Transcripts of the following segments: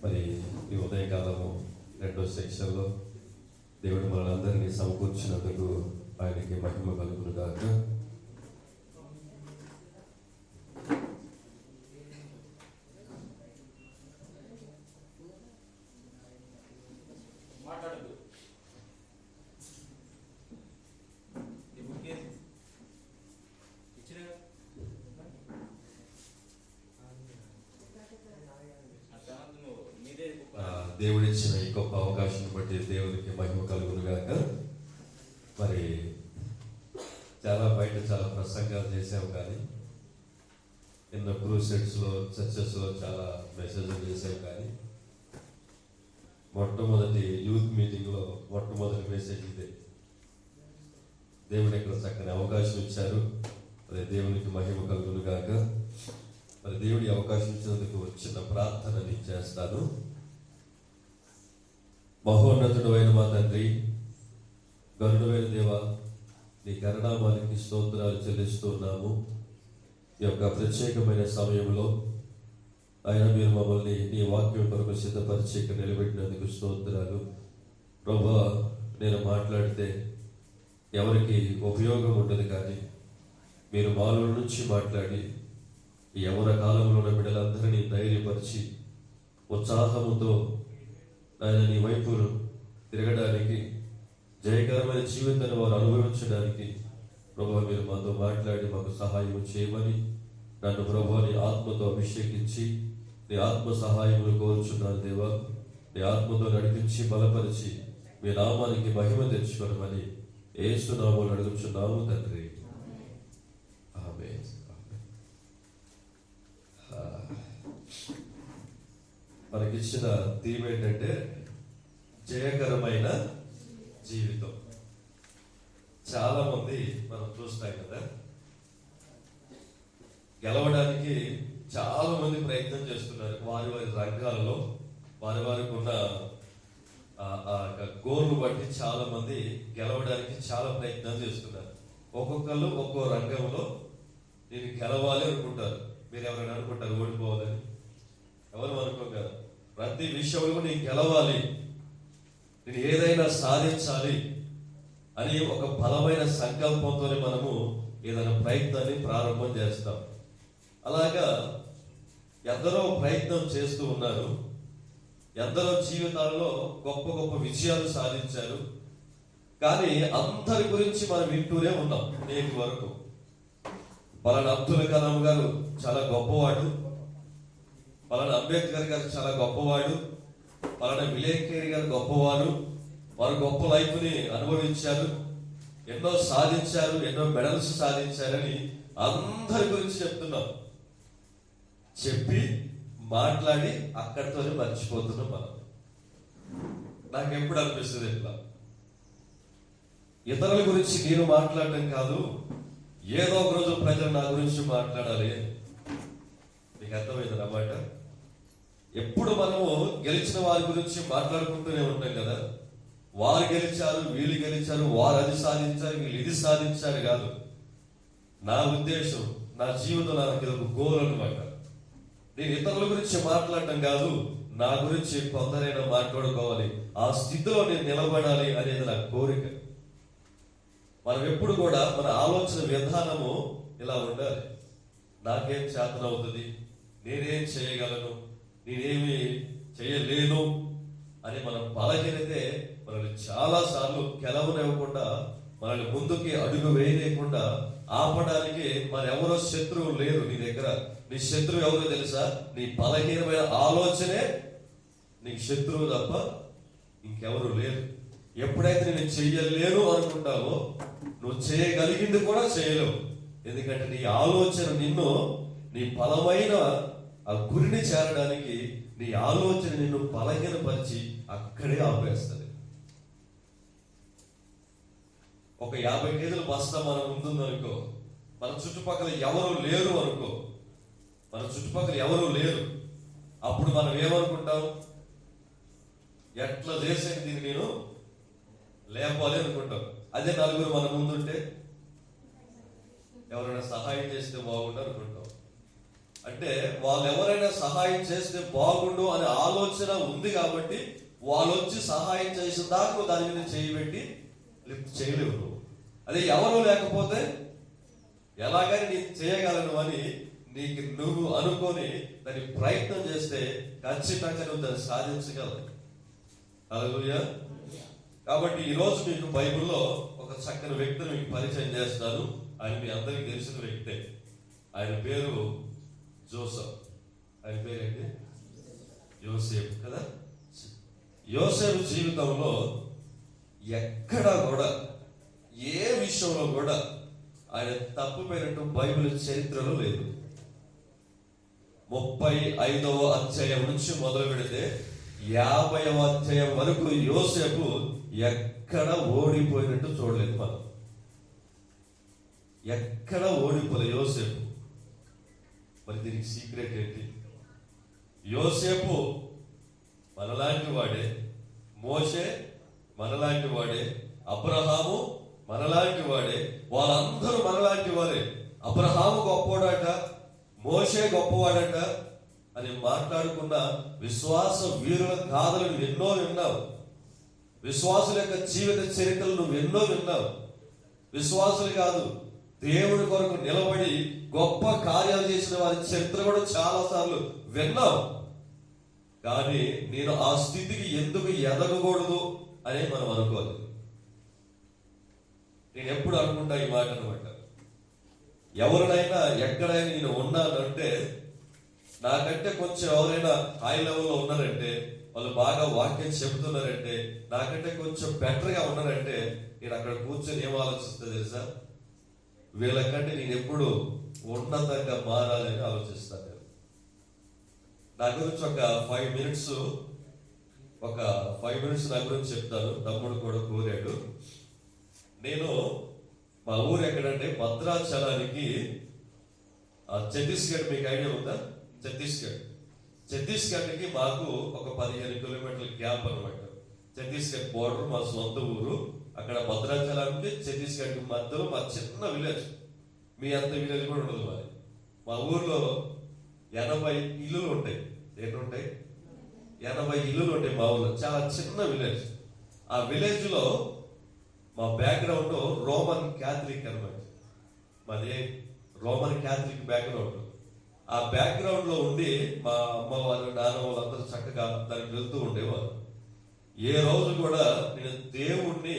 మరి ఈ ఉదయకాలము రెండో సెక్షన్లో దేవుడు మనందరినీ సమకూర్చినందుకు ఆయనకి మహిమ కలుగును గాక. దేవుడిచ్చిన ఈ గొప్ప అవకాశం బట్టి దేవునికి మహిమ కలుగును గాక. మరి బయట చాలా ప్రసంగాలు చేసాము, కానీ ఎన్నో క్రూసైడ్స్లో చర్చెస్లో చాలా మెసేజ్లు చేసాము, కానీ మొట్టమొదటి యూత్ మీటింగ్లో మొట్టమొదటి మెసేజ్ ఇదే. దేవుని ఇక్కడ చక్కని అవకాశం ఇచ్చారు. మరి దేవునికి మహిమ కలుగును గాక. మరి దేవుడి అవకాశం ఇచ్చినందుకు వచ్చిన ప్రార్థన నేను చేస్తాను. మహోన్నతుడు అయిన మా తండ్రి, గరుడైన దేవ, నీ కరుణామానికి స్తోత్రాలు చెల్లిస్తున్నాము. ఈ యొక్క ప్రత్యేకమైన సమయంలో ఆయన మీరు మమ్మల్ని నీ వాక్యం కొరకు సిద్ధపరిచి నిలబెట్టినందుకు స్తోత్రాలు. ప్రభువా, నేను మాట్లాడితే ఎవరికి ఉపయోగం ఉండదు, కానీ మీరు మాలో నుంచి మాట్లాడి ఈ యవ్వన కాలంలో ఉన్న బిడ్డలందరినీ ధైర్యపరిచి ఉత్సాహముతో ఆయన నీ వైపు తిరగడానికి, జయకరమైన జీవితాన్ని వారు అనుభవించడానికి ప్రభువా మీరు మాతో మాట్లాడి మాకు సహాయం చేయమని నన్ను ప్రభువా నీ ఆత్మతో అభిషేకించి నీ ఆత్మ సహాయములు కోరుచున్నాను దేవా. నీ ఆత్మతో నడిపించి బలపరిచి మీ నామానికి మహిమ తెచ్చుకోనమని యేసు నామములో అడుగుచున్నాము తండ్రి, ఆమేన్. మనకిచ్చిన థీమ్ ఏంటంటే జయకరమైన జీవితం. చాలా మంది మనం చూస్తాం కదా, గెలవడానికి చాలా మంది ప్రయత్నం చేస్తున్నారు. వారి వారి రంగాలలో వారికి ఉన్న గోల్ను బట్టి చాలా మంది గెలవడానికి చాలా ప్రయత్నం చేస్తున్నారు. ఒక్కొక్కళ్ళు ఒక్కో రంగంలో నేను గెలవాలి అనుకుంటారు. మీరు ఎవరైనా అనుకుంటారు ఓడిపోవాలని? ఎవరు అనుకోగలరు? ప్రతి విషయంలో నేను గెలవాలి, నేను ఏదైనా సాధించాలి అని ఒక బలమైన సంకల్పంతోనే మనము ఏదైనా ప్రయత్నాన్ని ప్రారంభం చేస్తాం. అలాగా ఎందరో ప్రయత్నం చేస్తూ ఉన్నారు. ఎందరో జీవితాల్లో గొప్ప గొప్ప విజయాలు సాధించారు. కానీ అందరి గురించి మనం వింటూనే ఉన్నాం నేటి వరకు. పలానా అబ్దుల్ కలాం గారు చాలా గొప్పవాడు, పలానా అంబేద్కర్ గారు చాలా గొప్పవాడు, పలానా విలేకరి గారు గొప్పవారు, వారు గొప్ప లైఫ్ని అనుభవించారు, ఎన్నో సాధించారు, ఎన్నో మెడల్స్ సాధించారని అందరి గురించి చెప్తున్నాం. చెప్పి మాట్లాడి అక్కడితోనే మర్చిపోతున్నాం మనం. నాకు ఎప్పుడు అనిపిస్తుంది ఇట్లా, ఇతరుల గురించి నేను మాట్లాడటం కాదు, ఏదో ఒక రోజు ప్రజలు నా గురించి మాట్లాడాలి. నీకు అర్థమైంది అన్నమాట. ఎప్పుడు మనము గెలిచిన వారి గురించి మాట్లాడుకుంటూనే ఉంటాం కదా. వారు గెలిచారు, వీళ్ళు గెలిచారు, వారు అది సాధించారు, వీళ్ళు ఇది సాధించారు కాదు. నా ఉద్దేశం, నా జీవితం నాకు ఒక గోల్ అనమాట. నేను ఇతరుల గురించి మాట్లాడటం కాదు, నా గురించి కొందరైనా మాట్లాడుకోవాలి, ఆ స్థితిలో నేను నిలబడాలి అనేది నా కోరిక. మనం ఎప్పుడు కూడా మన ఆలోచన విధానము ఇలా ఉండాలి. నాకేం చేతనవుతుంది, నేనేం చేయగలను, నేనేమి చేయలేను అని మనం బలహీనతే మనల్ని చాలా సార్లు గెలవనివ్వకుండా, మనల్ని ముందుకి అడుగు వేయలేకుండా ఆపడానికి మరెవరో శత్రువు లేరు నీ దగ్గర. నీ శత్రువు ఎవరో తెలుసా? నీ బలహీనమైన ఆలోచనే నీకు శత్రువు తప్ప ఇంకెవరు లేరు. ఎప్పుడైతే నేను చెయ్యలేను అనుకుంటావో నువ్వు చేయగలిగింది కూడా చేయలేవు. ఎందుకంటే నీ ఆలోచన నిన్ను నీ బలమైన ఆ గురిని చేరడానికి నీ ఆలోచన నిన్ను బలహీనపరిచి అక్కడే ఆపేస్తుంది. ఒక 50 కేజీల బస్తా మన ముందుందనుకో, మన చుట్టుపక్కల ఎవరు లేరు అనుకో, మన చుట్టుపక్కల ఎవరు లేరు, అప్పుడు మనం ఏమనుకుంటాం? ఎట్లా చేసేది దీన్ని నేను లేపాలి అనుకుంటాం. అదే నలుగురు మన ముందుంటే ఎవరైనా సహాయం చేస్తే బాగుండు అనుకుంటాం. అంటే వాళ్ళు ఎవరైనా సహాయం చేస్తే బాగుండు అనే ఆలోచన ఉంది కాబట్టి వాళ్ళు వచ్చి సహాయం చేసిన దాకా దాని మీద చేయబెట్టి లిఫ్ట్ చేయలేవు నువ్వు. అదే ఎవరు లేకపోతే ఎలాగైనా నేను చేయగలను అని నీకు నువ్వు అనుకొని దాన్ని ప్రయత్నం చేస్తే ఖచ్చితంగా నువ్వు దాన్ని సాధించగలవు. హల్లెలూయా. కాబట్టి ఈరోజు మీకు బైబిల్లో ఒక చక్కని వ్యక్తిని మీకు పరిచయం చేస్తాను. ఆయన మీ అందరికీ తెలిసిన వ్యక్తే. ఆయన పేరు జోసెఫ్. ఆయన పేరేంటి? యోసేపు కదా. యోసేపు జీవితంలో ఎక్కడా కూడా ఏ విషయంలో కూడా ఆయన తప్పుపోయినట్టు బైబిల్ చరిత్రలో లేదు. 35వ అధ్యాయం నుంచి మొదలు పెడితే 50వ అధ్యాయం వరకు యోసేపు ఎక్కడ ఓడిపోయినట్టు చూడలేదు మనం. ఎక్కడ ఓడిపోలేదు యోసేపు. మరి దీనికి సీక్రెట్ ఏంటి? యోసేపు మనలాంటి వాడే, మోషే మనలాంటి వాడే, అబ్రహాము మనలాంటి వాడే, వాళ్ళందరూ మనలాంటి వారే. అబ్రహాము గొప్పవాడట, మోషే గొప్పవాడట అని మాట్లాడుకున్న విశ్వాస వీరుల గాథలు ఎన్నో విన్నావు. విశ్వాసుల యొక్క జీవిత చరిత్రలు నువ్వు ఎన్నో విన్నావు. విశ్వాసులు కాదు, దేవుడి కొరకు నిలబడి గొప్ప కార్యాలు చేసిన వారి చరిత్ర కూడా చాలా సార్లు విన్నావు. కానీ నేను ఆ స్థితికి ఎందుకు ఎదగకూడదు అని మనం అనుకోవాలి. నేను ఎప్పుడు అనుకుంటా ఈ మాట అనమాట. ఎవరినైనా ఎక్కడైనా నేను ఉన్నానంటే, నాకంటే కొంచెం ఎవరైనా హై లెవెల్లో ఉన్నారంటే, వాళ్ళు బాగా వాక్యం చెబుతున్నారంటే, నాకంటే కొంచెం బెటర్గా ఉన్నారంటే, నేను అక్కడ కూర్చొని ఏం ఆలోచిస్తా తెలుసా? వీళ్ళకంటే నేను ఎప్పుడు ఉన్నతంగా మారాలని ఆలోచిస్తాను. నా గురించి ఒక 5 మినిట్స్ నా గురించి చెప్తాను. తమ్ముడు కూడా కోరాడు. నేను మా ఊరు ఎక్కడంటే భద్రాచలానికి ఛత్తీస్గఢ్, మీకు ఐడియా ఉందా? ఛత్తీస్గఢ్కి మాకు ఒక 15 కిలోమీటర్ల గ్యాప్ అనమాట. ఛత్తీస్గఢ్ బోర్డర్ మా సొంత ఊరు. అక్కడ భద్రాచలానికి ఛత్తీస్గఢ్కి మధ్యలో మా చిన్న విలేజ్. మీ అంత విలేజ్ కూడా ఉండదు మరి. మా ఊర్లో 80 ఇల్లులు ఉంటాయి. ఏంటుంటాయి? 80 ఇల్లులు ఉంటాయి మా ఊర్లో. చాలా చిన్న విలేజ్. ఆ విలేజ్ లో మా బ్యాక్గ్రౌండ్ రోమన్ క్యాథలిక్ అనమాట. మాది రోమన్ క్యాథలిక్ బ్యాక్గ్రౌండ్. ఆ బ్యాక్గ్రౌండ్ లో ఉండి మా అమ్మ వాళ్ళు, నాన్న వాళ్ళందరూ చక్కగా దానికి వెళ్తూ ఉండేవారు. ఏ రోజు కూడా నేను దేవుణ్ణి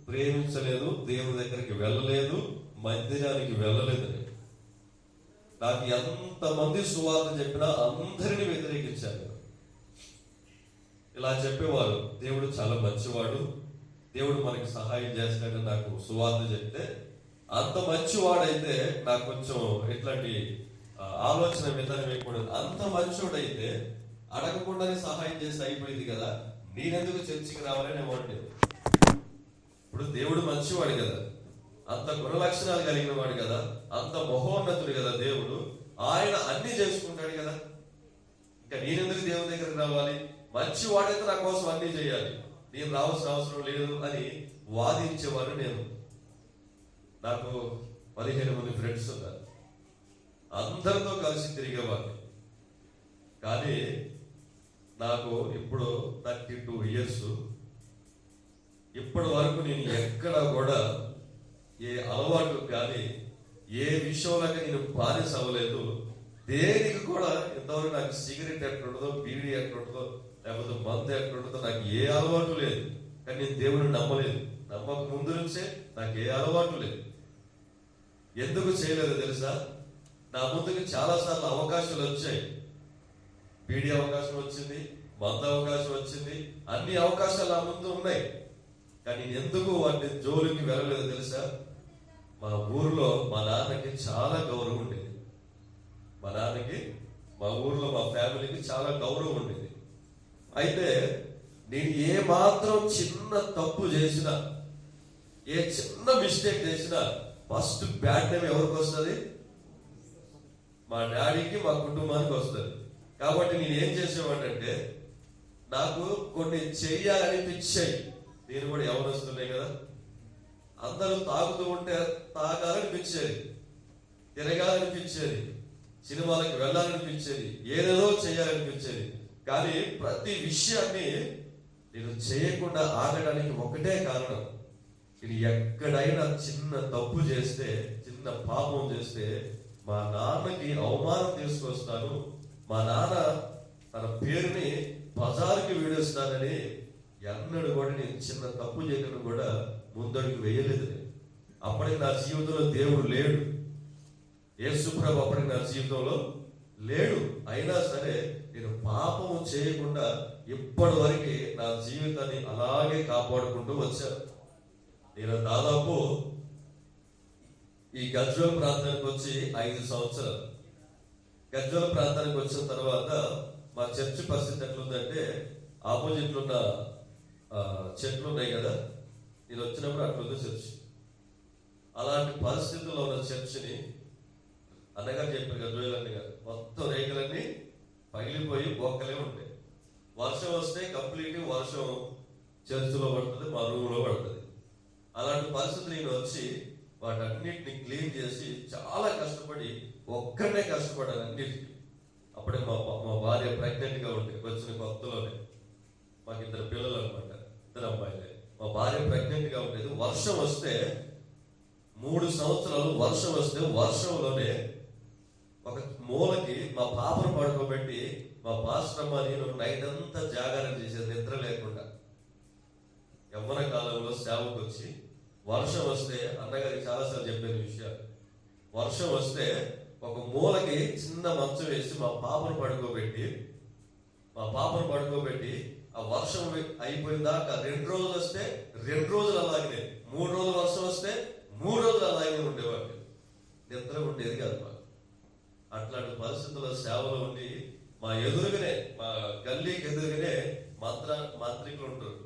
ప్రేమించలేదు, దేవుడి దగ్గరికి వెళ్ళలేదు, మందిరానికి వెళ్ళలేదు. నాకు ఎంతమంది సువార్త చెప్పినా అందరినీ వ్యతిరేకించారు. ఇలా చెప్పేవారు, దేవుడు చాలా మంచివాడు, దేవుడు మనకి సహాయం చేస్తాడని నాకు సువార్త చెప్తే, అంత మంచివాడైతే నాకు కొంచెం ఇట్లాంటి ఆలోచన విధానం వేయకూడదు. అంత మంచివాడైతే అడగకుండానే సహాయం చేసి అయిపోయింది కదా, నేనెందుకు చర్చికి రావాలని ఏమంటాడు. ఇప్పుడు దేవుడు మంచివాడు కదా, అంత గుణ లక్షణాలు కలిగిన వాడు కదా, అంత మహోన్నతుడు కదా దేవుడు. ఆయన అన్ని చేసుకుంటాడు కదా, ఇంకా నేనెందుకు దేవుని దగ్గరికి రావాలి? మంచివాడైతే నా కోసం అన్ని చేయాలి, నేను రావాల్సిన అవసరం లేదు అని వాదించేవాడు నేను. నాకు 15 మంది ఫ్రెండ్స్ ఉన్నారు. అందరితో కలిసి తిరిగేవాడిని. కానీ నాకు ఇప్పుడు 32 ఇయర్స్. ఇప్పటి వరకు నేను ఎక్కడ కూడా ఏ అలవాటు కానీ ఏ విషయంలో నేను బానిస అవ్వలేదు. దేనికి కూడా ఇంతవరకు నాకు సిగరెట్ ఎట్లుంటుందో, బీడీ ఎట్లుంటుందో, లేకపోతే మందు ఎట్లుంటుందో నాకు ఏ అలవాటు లేదు. కానీ నేను దేవుడిని నమ్మలేదు. నమ్మక ముందు నుంచే నాకు ఏ అలవాటు లేదు. ఎందుకు చేయలేదు తెలుసా? నా ముందుకు చాలా సార్లు అవకాశాలు వచ్చాయి. బీడీ అవకాశం వచ్చింది, మంద అవకాశం వచ్చింది, అన్ని అవకాశాలు నా ముందు ఉన్నాయి. కానీ ఎందుకు వాటిని జోలికి వెళ్ళలేదు తెలుసా? మా ఊర్లో మా నాన్నకి చాలా గౌరవం ఉండేది. మా ఊర్లో మా ఫ్యామిలీకి చాలా గౌరవం ఉండేది. అయితే నేను ఏ మాత్రం చిన్న తప్పు చేసినా, ఏ చిన్న మిస్టేక్ చేసినా ఫస్ట్ బ్యాడ్ నేమ్ ఎవరికి వస్తుంది? మా డాడీకి, మా కుటుంబానికి వస్తుంది. కాబట్టి నేను ఏం చేసేవాడంటే, నాకు కొన్ని చెయ్యాలనిపించాయి. నేను కూడా యవనస్తున్నాయి కదా, అందరూ తాగుతూ ఉంటే తాగాలనిపించేది, తిరగాలనిపించేది, సినిమాలకు వెళ్ళాలనిపించేది, ఏదేదో చేయాలనిపించేది. కానీ ప్రతి విషయాన్ని నేను చేయకుండా ఆగడానికి ఒకటే కారణం, నేను ఎక్కడైనా చిన్న తప్పు చేస్తే, చిన్న పాపం చేస్తే మా నాన్నకి అవమానం తీసుకొస్తాను, మా నాన్న తన పేరుని బజారుకి వీడేస్తానని ఎన్నడూ కూడా నేను చిన్న తప్పు చేయకుండా కూడా ముందడుగు వేయలేదు. అప్పటికి నా జీవితంలో దేవుడు లేడు, యేసుప్రభు అప్పటికి నా జీవితంలో లేడు. అయినా సరే నేను పాపం చేయకుండా ఇప్పటి వరకు నా జీవితాన్ని అలాగే కాపాడుకుంటూ వచ్చాను. నేను దాదాపు ఈ గజ్వేల్ ప్రాంతానికి వచ్చి 5 సంవత్సరాలు. గజ్వేల్ ప్రాంతానికి వచ్చిన తర్వాత మా చర్చి పరిస్థితి ఎట్లుందంటే, ఆపోజిట్ ఉన్న చెట్లు ఉన్నాయి కదా, నేను వచ్చినప్పుడు అట్లుంది చర్చి. అలాంటి పరిస్థితుల్లో ఉన్న చర్చిని అన్నగారు చెప్పారు, గజ్వేల్ అన్నగారు, మొత్తం రేకులన్నీ పగిలిపోయి బొక్కలే ఉంటాయి. వర్షం వస్తే కంప్లీట్ వర్షం చర్చిలో పడుతుంది, మా రూమ్లో పడుతుంది. అలాంటి పరిస్థితులు నేను వచ్చి వాటన్నిటిని క్లీన్ చేసి చాలా కష్టపడి, ఒక్కడే కష్టపడాను అన్నిటికీ. అప్పుడే మా భార్య ప్రెగ్నెంట్ గా ఉంటుంది, వచ్చిన కొత్తలోనే. మాకు 2 పిల్లలు అనమాట, 2 అమ్మాయిలే. మా భార్య ప్రెగ్నెంట్ గా ఉండేది. వర్షం వస్తే 3 సంవత్సరాలు వర్షం వస్తే వర్షంలోనే ఒక మూలకి మా పాపను పడుకోబెట్టి మా పాస్టర్ అమ్మ నేను నైట్ అంతా జాగారం చేసేది, నిద్ర లేకుండా. యవ్వన కాలంలో సేవకు వచ్చి వర్షం వస్తే, అన్నగారికి చాలాసార్లు చెప్పిన విషయాలు, వర్షం వస్తే ఒక మూలకి చిన్న మంచం వేసి మా పాపను పడుకోబెట్టి ఆ వర్షం అయిపోయిన దాకా 2 రోజులు వస్తే 2 రోజులు అలాగే, 3 రోజులు వర్షం వస్తే 3 రోజులు అలాగే ఉండేవాళ్ళు. నిద్ర ఉండేది కాదు మాకు. అట్లాంటి పరిస్థితుల్లో సేవలో ఉండి మా ఎదురుగానే, మా గల్లీకి ఎదురుగానే మాంత్రికులు ఉంటారు,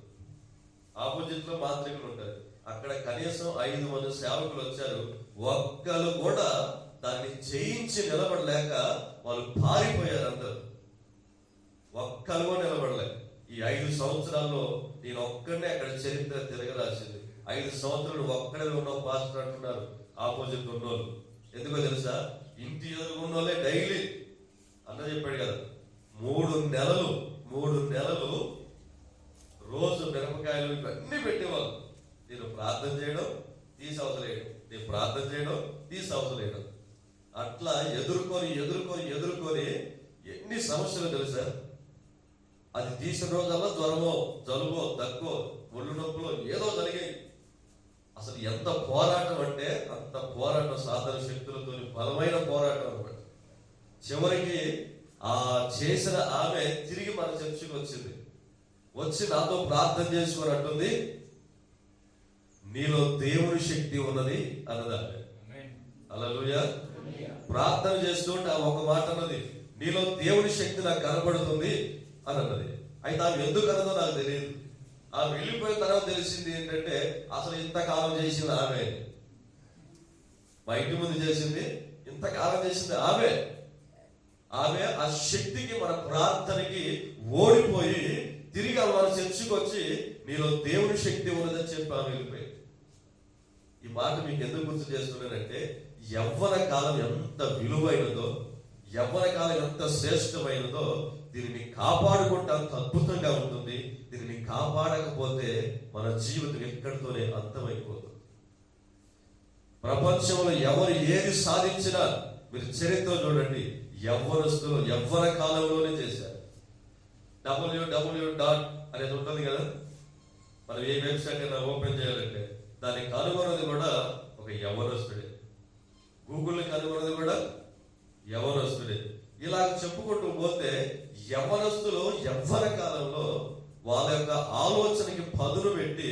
ఆపోజిట్ లో మాంత్రికులు ఉంటారు. అక్కడ కనీసం 5 మంది సేవకులు వచ్చారు. ఒక్కరు కూడా దాన్ని చేయించి నిలబడలేక వాళ్ళు పారిపోయారు. అందరు ఒక్కరు కూడా నిలబడలేక. ఈ 5 సంవత్సరాల్లో నేను ఒక్కడనే అక్కడ చరిత్ర తిరగరాసింది. 5 సంవత్సరాలు ఒక్కడే ఉన్న పాస్టర్ అంటున్నారు ఆపోజిట్ ఉన్నోళ్ళు. ఎందుకో తెలుసా, ఇంటి ఎదురు ఉన్నోళ్ళే డైలీ అన్న చెప్పాడు కదా, 3 నెలలు రోజు మిరపకాయలు ఇవన్నీ పెట్టేవాళ్ళు. నేను ప్రార్థన చేయడం తీసి అవసరం, నేను ప్రార్థన చేయడం తీసి అవసరం. అట్లా ఎదుర్కొని ఎన్ని సమస్యలు తెలుసా. అది తీసిన రోజల్లా జ్వరమో, జలుబో, దగ్గో, ఒళ్ళు నొప్పులో ఏదో జరిగాయి. అసలు ఎంత పోరాటం అంటే అంత పోరాటం, సాధన శక్తులతో బలమైన పోరాటం అనమాట. చివరికి ఆ చేసిన ఆమె తిరిగి మన చర్చికి వచ్చి నాతో ప్రార్థన చేసుకొని అంటుంది, నీలో దేవుని శక్తి ఉన్నది అన్నది ఆమె. హల్లెలూయా. ప్రార్థన చేస్తుంటే ఒక మాట అన్నది, నీలో దేవుని శక్తి నాకు కనబడుతుంది అని అన్నది. అయితే ఆమె ఎందుకు అన్నదో నాకు తెలియదు. ఆమె వెళ్ళిపోయిన తర్వాత తెలిసింది ఏంటంటే, అసలు ఇంతకాలం చేసింది ఆమె. మా ఇంటి ముందు చేసింది, ఇంతకాలం చేసింది ఆమె. ఆ శక్తికి, మన ప్రార్థనకి ఓడిపోయి తిరిగి మన చర్చికి వచ్చి నీలో దేవుని శక్తి ఉన్నదని చెప్పి ఆమె వెళ్ళిపోయింది. ఈ మాట మీకు ఎందుకు గుర్తు చేస్తున్నానంటే, యవ్వన కాలం ఎంత విలువైనదో, యవ్వన కాలం ఎంత శ్రేష్టమైనదో, దీనిని కాపాడుకుంటే అంత అద్భుతంగా ఉంటుంది. దీనిని కాపాడకపోతే మన జీవితం ఎక్కడితోనే అంతమైపోతుంది. ప్రపంచంలో ఎవరు ఏది సాధించినా మీరు చరిత్ర చూడండి, యవ్వనస్తులు యవ్వన కాలంలోనే చేశారు. www. అనేది ఉంటుంది కదా, మనం ఏ వెబ్సైట్ అయినా ఓపెన్ చేయాలంటే దాన్ని కనుగొన్నది కూడా ఒక యవ్వనస్తుడే. గూగుల్ని కనుగొన్నది కూడా యవ్వనస్తుడే. ఇలా చెప్పుకుంటూ పోతే యవ్వనస్తులు యవ్వన కాలంలో వాళ్ళ యొక్క ఆలోచనకి పదును పెట్టి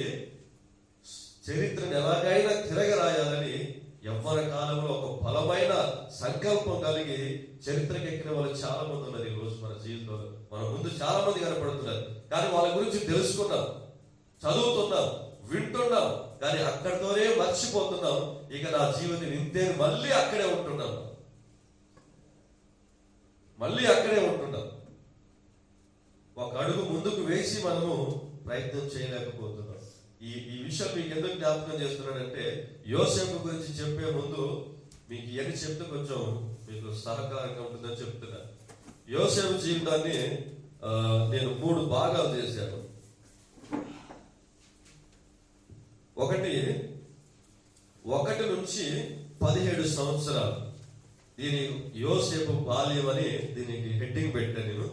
చరిత్రను ఎలాగైనా తిరగరాయాలని యవ్వన కాలంలో ఒక బలమైన సంకల్పం కలిగి చరిత్రకి ఎక్కిన వాళ్ళు చాలా మంది ఉన్నారు. ఈ రోజు మన జీవితంలో మన ముందు చాలా మంది కనపడుతున్నారు. కానీ వాళ్ళ గురించి తెలుసుకున్నాం, చదువుతున్నాం, వింటున్నాం, కానీ అక్కడితోనే మర్చిపోతున్నాం. ఇక నా జీవితం ఇంతే, మళ్ళీ అక్కడే ఉంటున్నాం. ఒక అడుగు ముందుకు వేసి మనము ప్రయత్నం చేయలేకపోతున్నాం. ఈ విషయం మీకు ఎందుకు జ్ఞాపకం చేస్తున్నానంటే, యోసేపు గురించి చెప్పే ముందు మీకు ఇవన్నీ చెప్తే కొంచెం మీకు సహకారంగా ఉంటుందని చెప్తున్నా. యోసేపు జీవితాన్ని నేను 3 భాగాలు చేశాను. ఒకటి నుంచి 17 సంవత్సరాలు. దీని యోసేపు బాల్యం అని దీనికి హెడ్డింగ్ పెట్టాను నేను.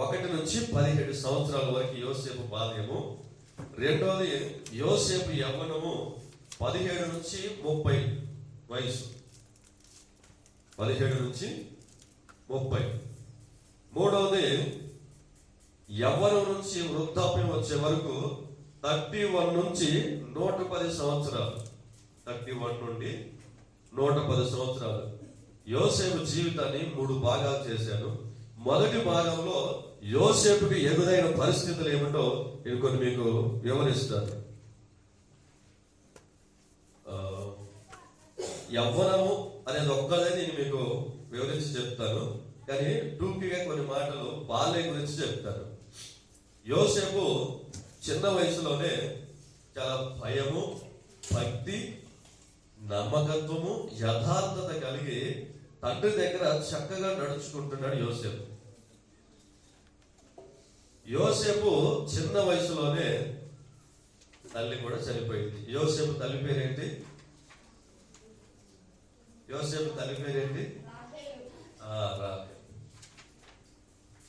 1 నుంచి 17 సంవత్సరాల వరకు యోసేపు బాల్యము. రెండోది యోసేపు యవ్వనము 17 నుంచి 30 వయసు. 17 నుంచి 30. మూడవది యవ్వనం నుంచి వృద్ధాప్యం వచ్చే వరకు 31 నుంచి 110 సంవత్సరాలు. 31 నుండి 110 సంవత్సరాలు. యోసేపు జీవితాన్ని 3 భాగాలు చేశాను. మొదటి భాగంలో యోసేపుకి ఎదురైన పరిస్థితులు ఏమిటో నేను కొన్ని మీకు వివరిస్తాను. యవ్వనము అనేది ఒక్కదే నేను మీకు వివరించి చెప్తాను, కానీ టూకీగా కొన్ని మాటలు బాల్యం గురించి చెప్తాను. యోసేపు చిన్న వయసులోనే చాలా భయము, భక్తి, నమ్మకత్వము, యథార్థత కలిగి తండ్రి దగ్గర చక్కగా నడుచుకుంటున్నాడు యోసేపు. యోసేపు చిన్న వయసులోనే తల్లి కూడా చనిపోయింది. యోసేపు తల్లి పేరేంటి? యోసేపు తల్లి పేరేంటి? రాహేలు.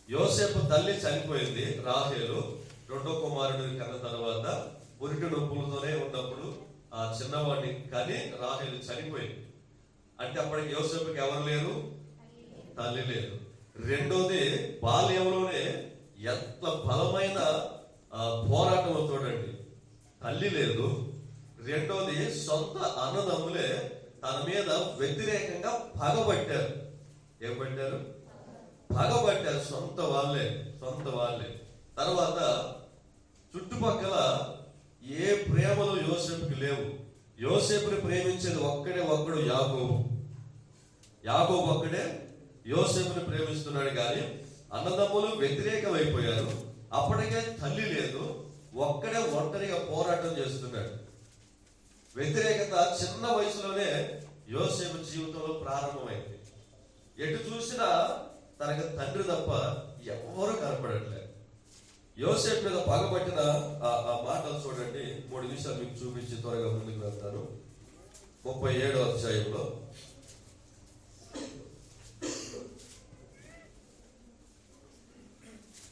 యోసేపు తల్లి చనిపోయింది రాహేలు. 2వ కుమారుడిని కన్న తర్వాత పురిటి నొప్పులతోనే ఉన్నప్పుడు ఆ చిన్నవాడిని కని రాహేలు చనిపోయింది. అంటే అప్పటికి యోసేపుకి ఎవరు లేరు? తల్లి లేదు. రెండోది బాల్యంలోనే ఎంత బలమైన పోరాటం చూడండి. తల్లి లేదు. రెండోది సొంత అన్నదమ్ములే తన మీద వ్యతిరేకంగా పగబట్టారు. ఏం పట్టారు? పగబట్టారు. సొంత వాళ్ళే. తర్వాత చుట్టుపక్కల ఏ ప్రేమలు యోసేపుకి లేవు. యోసేపుని ప్రేమించేది ఒక్కడు యాకోబు ఒక్కడే యోసేపుని ప్రేమిస్తున్నాడు, కానీ అన్నదమ్ములు వ్యతిరేకమైపోయారు. అప్పటికే తల్లి లేదు. ఒక్కడే ఒంటరిగా పోరాటం చేస్తున్నాడు. వ్యతిరేకత చిన్న వయసులోనే యోసేపు జీవితంలో ప్రారంభమైంది. ఎటు చూసినా తనకు తండ్రి తప్ప ఎవరు కనపడట్లేదు. యోసేపు మీద పగబట్టిన ఆ మాటలు చూడండి. 3 నిమిషాలు మీకు చూపించి త్వరగా ముందుకు వెళ్తాను. 37వ అధ్యాయంలో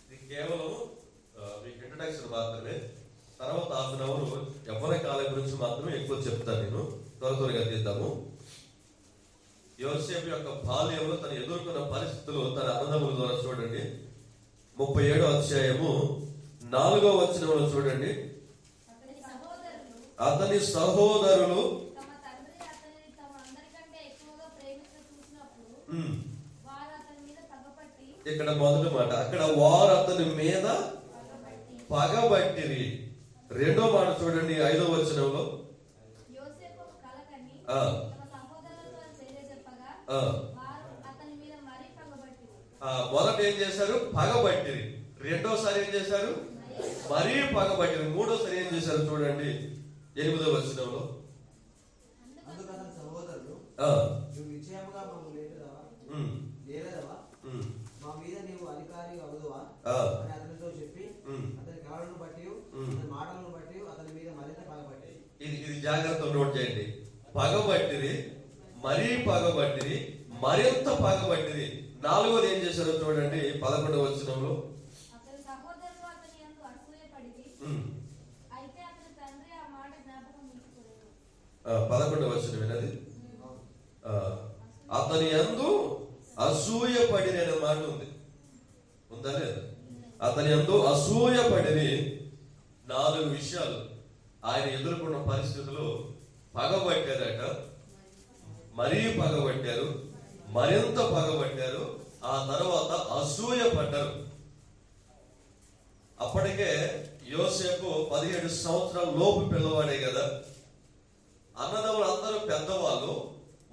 ఇది కేవలం మీకు ఇంట్రడక్షన్ మాత్రమే. తర్వాత 1/2 అవర్ యవ్వన కాలం గురించి మాత్రమే ఎక్కువ చెప్తాను నేను. త్వరగా తీద్దాము. యోసేపు యొక్క బాల్యంలో తను ఎదుర్కొన్న పరిస్థితులు తన అన్నదమ్ముల ద్వారా చూడండి. 37వ అధ్యాయము 4వ వచనంలో చూడండి. అతని సహోదరులు ఇక్కడ మొదటి మాట, అక్కడ వారు అతని మీద పగబట్టిరి. రెండో మాట చూడండి 5వ వచనంలో మొదట ఏం చేశారు? పగబట్టిరి. రెండోసారి ఏం చేశారు? మరీ పగబట్టిరి. మూడోసారి ఏం చేశారు? చూడండి 8వ వచనంలో ఇది జాగ్రత్త నోట్ చేయండి. పగబట్టిరి, మరీ పగబట్టిరి, మరింత పగబట్టిరి. 4వది ఏం చేశారో చూడండి 11వ వచనంలో. 11వ వచనం వినది. అతని యందు అసూయ పడిన అనే మాట ఉందా లేదా? అతని యందు అసూయ పడిని. 4 విషయాలు ఆయన ఎదుర్కొన్న పరిస్థితులు. పగబట్టారట, మరీ పగబట్టారు, మరింత పగబట్టారు, ఆ తర్వాత అసూయ పడ్డారు. అప్పటికే యోసేపు 17 సంవత్సరాల లోపు పిల్లవాడే కదా. అన్నదమ్ములు అందరూ పెద్దవాళ్ళు.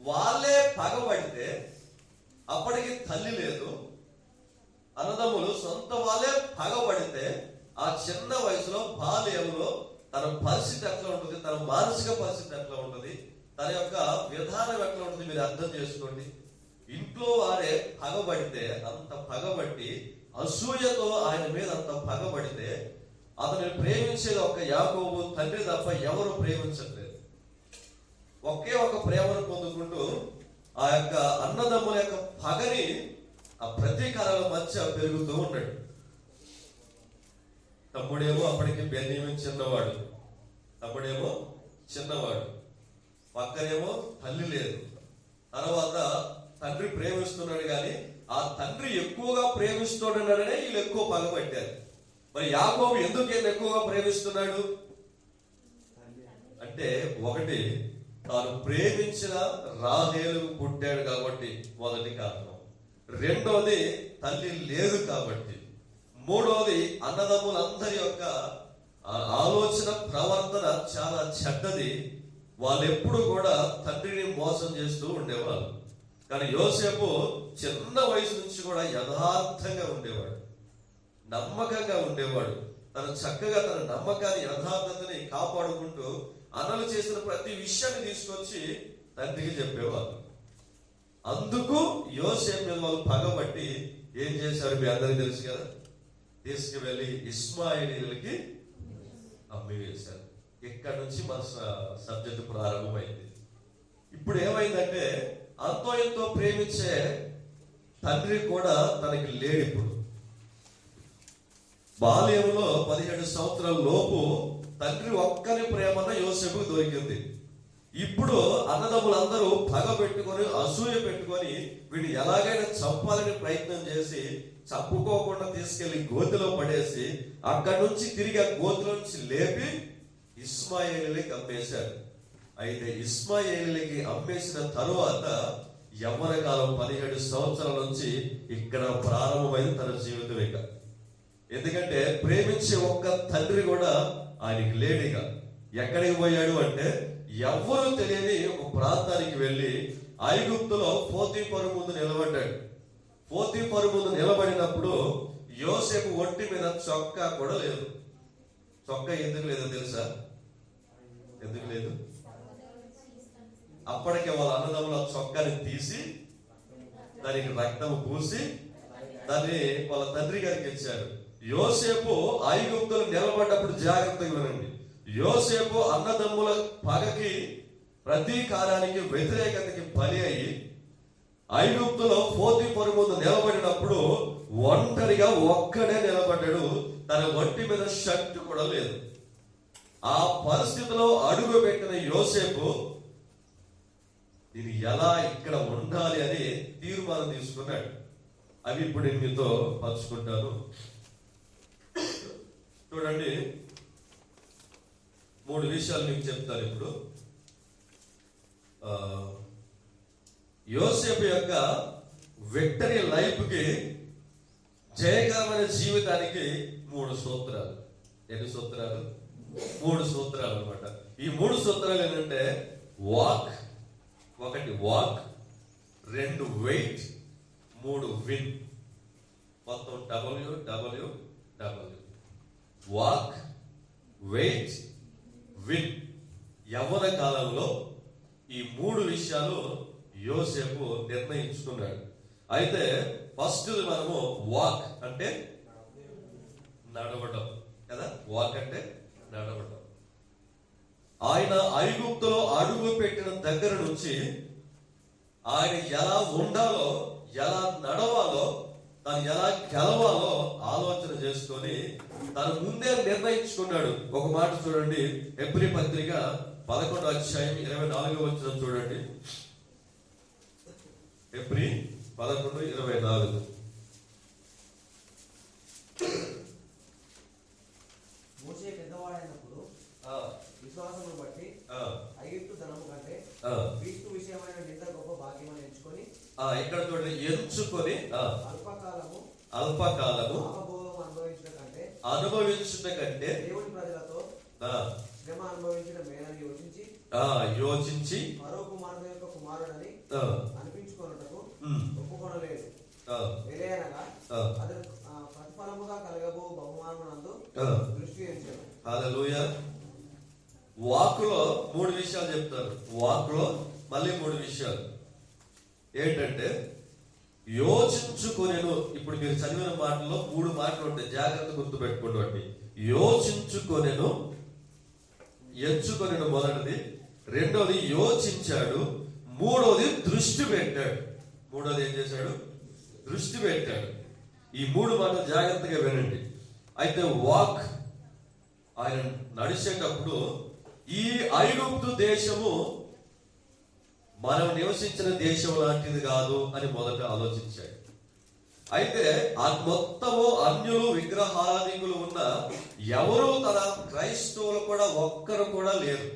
వాళ్ళే పగబడితే అప్పటికి తల్లి లేదు. అన్నదమ్ములు సొంత వాళ్ళే పగబడితే ఆ చిన్న వయసులో బాల్యంలో తన పరిస్థితి ఎట్లా ఉంటుంది, తన మానసిక పరిస్థితి ఎట్లా ఉంటుంది, తన యొక్క విధానం ఎట్లా ఉంటుంది మీరు అర్థం చేసుకోండి. ఇంట్లో వారే పగబడితే, అంత పగబట్టి అసూయతో ఆయన మీద అంత పగబడితే, అతను ప్రేమించేది ఒక యాకోబు తండ్రి తప్ప ఎవరు ప్రేమించట్లేదు. ఒకే ఒక ప్రేమను పొందుకుంటూ ఆ యొక్క అన్నదమ్ముల యొక్క పగని ఆ ప్రతీకారాల మధ్య పెరుగుతూ ఉన్నాడు. తమ్ముడేమో అప్పటికి బెన్యామీను చిన్నవాడు, పక్కనేమో తల్లి లేదు. తర్వాత తండ్రి ప్రేమిస్తున్నాడు, కానీ ఆ తండ్రి ఎక్కువగా ప్రేమిస్తున్నాడనే వీళ్ళు ఎక్కువ పగబట్టారు. మరి యాకోబు ఎందుకు ఎక్కువగా ప్రేమిస్తున్నాడు అంటే, ఒకటి తాను ప్రేమించిన రాహేలు పుట్టాడు కాబట్టి మొదటి కారణం, రెండోది తల్లి లేదు కాబట్టి, మూడోది అన్నదమ్ములందరి యొక్క ఆలోచన ప్రవర్తన చాలా చెడ్డది. వాళ్ళు ఎప్పుడు కూడా తండ్రిని మోసం చేస్తూ ఉండేవాళ్ళు. కానీ యోసేపు చిన్న వయసు నుంచి కూడా యథార్థంగా ఉండేవాడు, నమ్మకంగా ఉండేవాడు. చక్కగా తన నమ్మకాన్ని, యథార్థతని కాపాడుకుంటూ అన్నలు చేసిన ప్రతి విషయాన్ని తీసుకొచ్చి తండ్రికి చెప్పేవాళ్ళు. అందుకు యోసేపు మీద వాళ్ళు పగబట్టి ఏం చేశారు మీ అందరికీ తెలుసు కదా, తీసుకువెళ్ళి ఇష్మాయేలీయులకి అమ్మి వేశారు. ఇక్కడ నుంచి మన సబ్జెక్ట్ ప్రారంభమైంది. ఇప్పుడు ఏమైందంటే, అంతో ఎంతో ప్రేమించే తండ్రి కూడా తనకి లేడు. ఇప్పుడు బాల్యంలో 17 సంవత్సరాల లోపు తండ్రి ఒక్కరి ప్రేమన యోసేపుకు దొరికింది. ఇప్పుడు అన్నదమ్ములందరూ పగ పెట్టుకొని, అసూయ పెట్టుకొని వీడిని ఎలాగైనా చంపాలని ప్రయత్నం చేసి, చంపుకోకుండా తీసుకెళ్లి గోతిలో పడేసి, అక్కడి నుంచి తిరిగి ఆ గోతిలో నుంచి లేపి ఇష్మాయేలీయులకి అమ్మేశారు. అయితే ఇష్మాయేలీయులకి అమ్మేసిన తరువాత యవ్వన కాలం 17 సంవత్సరాల నుంచి ఇక్కడ ప్రారంభమైంది తన జీవితం. ఇక ఎందుకంటే ప్రేమించే ఒక్క తండ్రి కూడా ఆయనకి లేడిగా. ఎక్కడికి పోయాడు అంటే, ఎవ్వరూ తెలియని ఒక ప్రాంతానికి వెళ్ళి ఐగుప్తులో పోతీఫరు ముందు నిలబడ్డాడు. పోతీఫరు ముందు నిలబడినప్పుడు యోసేపు ఒంటి మీద చొక్కా కూడా లేదు. చొక్కా ఎందుకు లేదో తెలుసా? ఎందుకు లేదు? అప్పటికే వాళ్ళ అన్నదమ్ముల చొక్కాని తీసి దానికి రక్తం పూసి దాన్ని వాళ్ళ తండ్రి గారికి ఇచ్చారు. యోసేపు ఐగుప్తులు నిలబడ్డప్పుడు జాగ్రత్తగా వినండి, యోసేపు అన్నదమ్ముల పగకి, ప్రతీకారానికి, వ్యతిరేకతకి బలి అయ్యి ఐగుప్తులో పోతీఫరు ముందు నిలబడినప్పుడు ఒంటరిగా ఒక్కడే నిలబడ్డాడు. తన ఒంటి మీద షర్ట్ కూడా లేదు. ఆ పరిస్థితిలో అడుగు పెట్టిన యోసేపు దీన్ని ఎలా ఇక్కడ ఉండాలి అని తీర్మానం తీసుకున్నాడు. అవి ఇప్పుడు నేను మీతో పంచుకుంటాను. చూడండి, 3 విషయాలు మీకు చెప్తాను ఇప్పుడు. యోసేపు యొక్క విక్టరీ లైఫ్కి, జయకరమైన జీవితానికి 3 సూత్రాలు. ఎన్ని సూత్రాలు? 3 సూత్రాలు అనమాట. ఈ 3 సూత్రాలు ఏంటంటే, వాక్, 1 వాక్, 2 వెయిట్, 3 విన్. మొత్తం WWW. Walk, wait, win. యవ్వన కాలంలో ఈ 3 విషయాలు యోసేపు నిర్ణయించుకున్నాడు. అయితే ఫస్ట్ మనము వాక్ అంటే నడవడం కదా. వాక్ అంటే నడవడం. ఆయన ఐగుప్తులో అడుగు పెట్టిన దగ్గర నుంచి ఆయన ఎలా ఉండాలో, ఎలా నడవాలో, తను ఎలా గెలవాలో ఆలోచన చేసుకొని తను ముందే నిర్ణయించుకున్నాడు. ఒక మాట చూడండి, హెబ్రీ పత్రిక 11వ అధ్యాయం 24వ వచనం చూడండి. హెబ్రీ 11:24. మోషే పెద్దవాడైనప్పుడు విశ్వాసమును బట్టి ఐగుప్తు ధనము కంటే క్రీస్తు విషయమైన నింద గొప్ప భాగ్యమని ఎంచుకొని, ఇక్కడ చూడండి, ఎంచుకొని అల్పకాలము అనుభవించుట కంటే దేవుని ప్రజలతో శ్రమ అనుభవించిన మేలని యోచించి మరో కుమారుడు యొక్క కుమారుడని అనిపించుకొనుటకు ఒప్పుకొనలేదు. ఎలయనగా అతడు ప్రతిఫలముగా కలగబో బహుమానమునందు దృష్టి ఉంచాడు. హల్లెలూయా. వాక్కులో 3 విషయాలు చెప్తారు. వాక్కులో మళ్ళీ 3 విషయాలు ఏంటంటే, యోచించుకొనెను. ఇప్పుడు మీరు చదివిన మాటల్లో 3 మాటలు ఉంటాయి, జాగ్రత్త గుర్తు పెట్టుకోండి. యోచించుకొనెను, ఎంచుకొనెను మొదటిది, రెండోది యోచించాడు, మూడోది దృష్టి పెట్టాడు. మూడోది ఏం చేశాడు? దృష్టి పెట్టాడు. ఈ 3 మాటలు జాగ్రత్తగా వినండి. అయితే వాక్, ఆయన నడిచేటప్పుడు ఈ ఐగుప్తు దేశము మనం నివసించిన దేశం లాంటిది కాదు అని మొదట ఆలోచించాడు. అయితే ఆ మొత్తము అన్యులు, విగ్రహారాధికులు ఉన్న ఎవరు తన క్రైస్తవులు కూడా ఒక్కరు కూడా లేరు.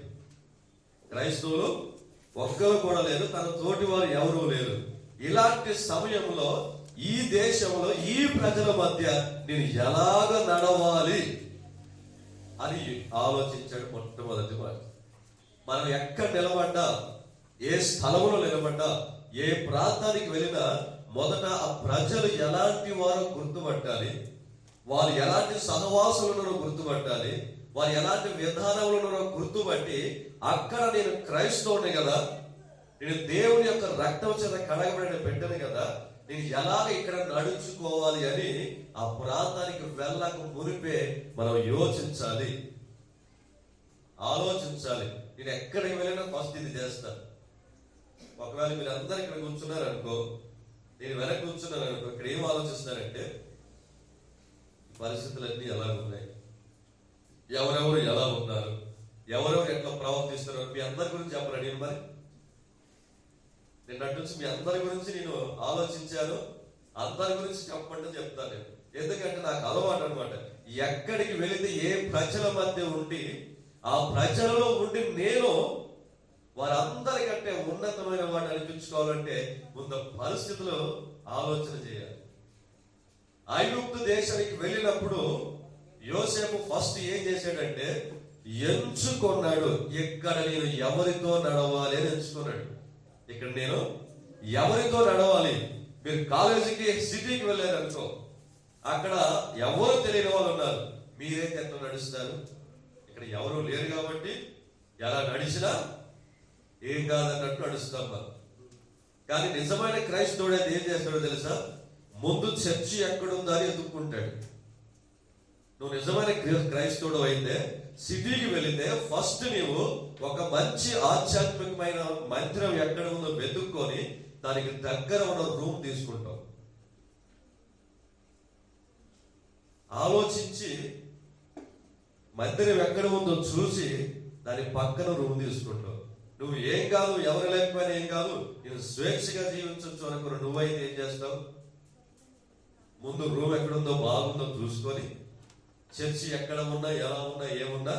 క్రైస్తవులు ఒక్కరు కూడా లేరు, తన తోటి వారు ఎవరూ లేరు. ఇలాంటి సమయంలో ఈ దేశంలో ఈ ప్రజల మధ్య నేను ఎలాగ నడవాలి అని ఆలోచించాడు. మొట్టమొదటి మాట, మనం ఎక్కడ నిలబడ్డా, ఏ స్థలంలో నిలబడ్డా, ఏ ప్రాంతానికి వెళ్ళినా మొదట ఆ ప్రజలు ఎలాంటి వారో గుర్తుపట్టాలి, వాళ్ళు ఎలాంటి సహవాసులను గుర్తుపట్టాలి, వారు ఎలాంటి విధానములను గుర్తుపట్టి అక్కడ నేను క్రైస్తవుని కదా, నేను దేవుని యొక్క రక్తం చేత కడగబడిన బిడ్డని కదా, నేను ఎలాగ ఇక్కడ నడుచుకోవాలి అని ఆ ప్రాంతానికి వెళ్ళక మునిపే మనం యోచించాలి, ఆలోచించాలి. నేను ఎక్కడికి వెళ్ళినా ఫస్ట్ ఇది చేస్తాను. ఒకవేళ మీరు అందరు ఇక్కడ కూర్చున్నారు అనుకో, నేను వెనక్కి కూర్చున్నాను అనుకో, ఇక్కడ ఏం ఆలోచిస్తున్నారంటే పరిస్థితులన్నీ ఎలా ఉన్నాయి, ఎవరెవరు ఎలా ఉన్నారు, ఎవరెవరు ఎట్లా ప్రవర్తిస్తున్నారు, మీ అందరి గురించి చెప్పరా? నేను మరి నిన్నటి నుంచి మీ అందరి గురించి నేను ఆలోచించాను, అందరి గురించి చెప్పండి చెప్తాను నేను. ఎందుకంటే నాకు అలవాటు అనమాట. ఎక్కడికి వెళితే ఏ ప్రజల మధ్య ఉండి ఆ ప్రజలలో ఉండి నేను వారందరికంటే ఉన్నతమైన వాడిని అనిపించుకోవాలంటే ముందు పరిస్థితులు ఆలోచన చేయాలి. ఐగుప్తు దేశానికి వెళ్ళినప్పుడు యోసేపు ఫస్ట్ ఏం చేశాడంటే ఎంచుకున్నాడు. ఇక్కడ నేను ఎవరితో నడవాలి అని ఎంచుకున్నాడు. ఇక్కడ నేను ఎవరితో నడవాలి. మీరు కాలేజీకి, సిటీకి వెళ్ళారు అనుకో, అక్కడ ఎవరు తెలియని వాళ్ళు ఉన్నారు, మీరైతే ఎట్లా నడుస్తారు? ఇక్కడ ఎవరు లేరు కాబట్టి ఎలా నడిచినా ఏం కాదన్నట్టు నడుస్తాం మనం. కానీ నిజమైన క్రైస్తవుడు అయితే ఏం చేస్తాడో తెలుసా? ముందు చర్చి ఎక్కడుందా అని ఎదుర్కొంటాడు. నువ్వు నిజమైన క్రైస్తవుడు అయితే సిటీకి వెళితే ఫస్ట్ నీవు ఒక మంచి ఆధ్యాత్మికమైన మందిరం ఎక్కడ ఉందో వెతుక్కొని దానికి దగ్గర ఉన్న రూమ్ తీసుకుంటావు. ఆలోచించి మందిరం ఎక్కడ ఉందో చూసి దాని పక్కన రూమ్ తీసుకుంటావు. నువ్వు ఏం కాదు, ఎవరు లేకపోయినా ఏం కాదు, నేను స్వేచ్ఛగా జీవించవచ్చు అనుకున్న నువ్వైతే ఏం చేస్తావు? ముందు రూమ్ ఎక్కడుందో బాగుందో చూసుకొని, చర్చి ఎక్కడ ఉన్నా, ఎలా ఉన్నా, ఏమున్నా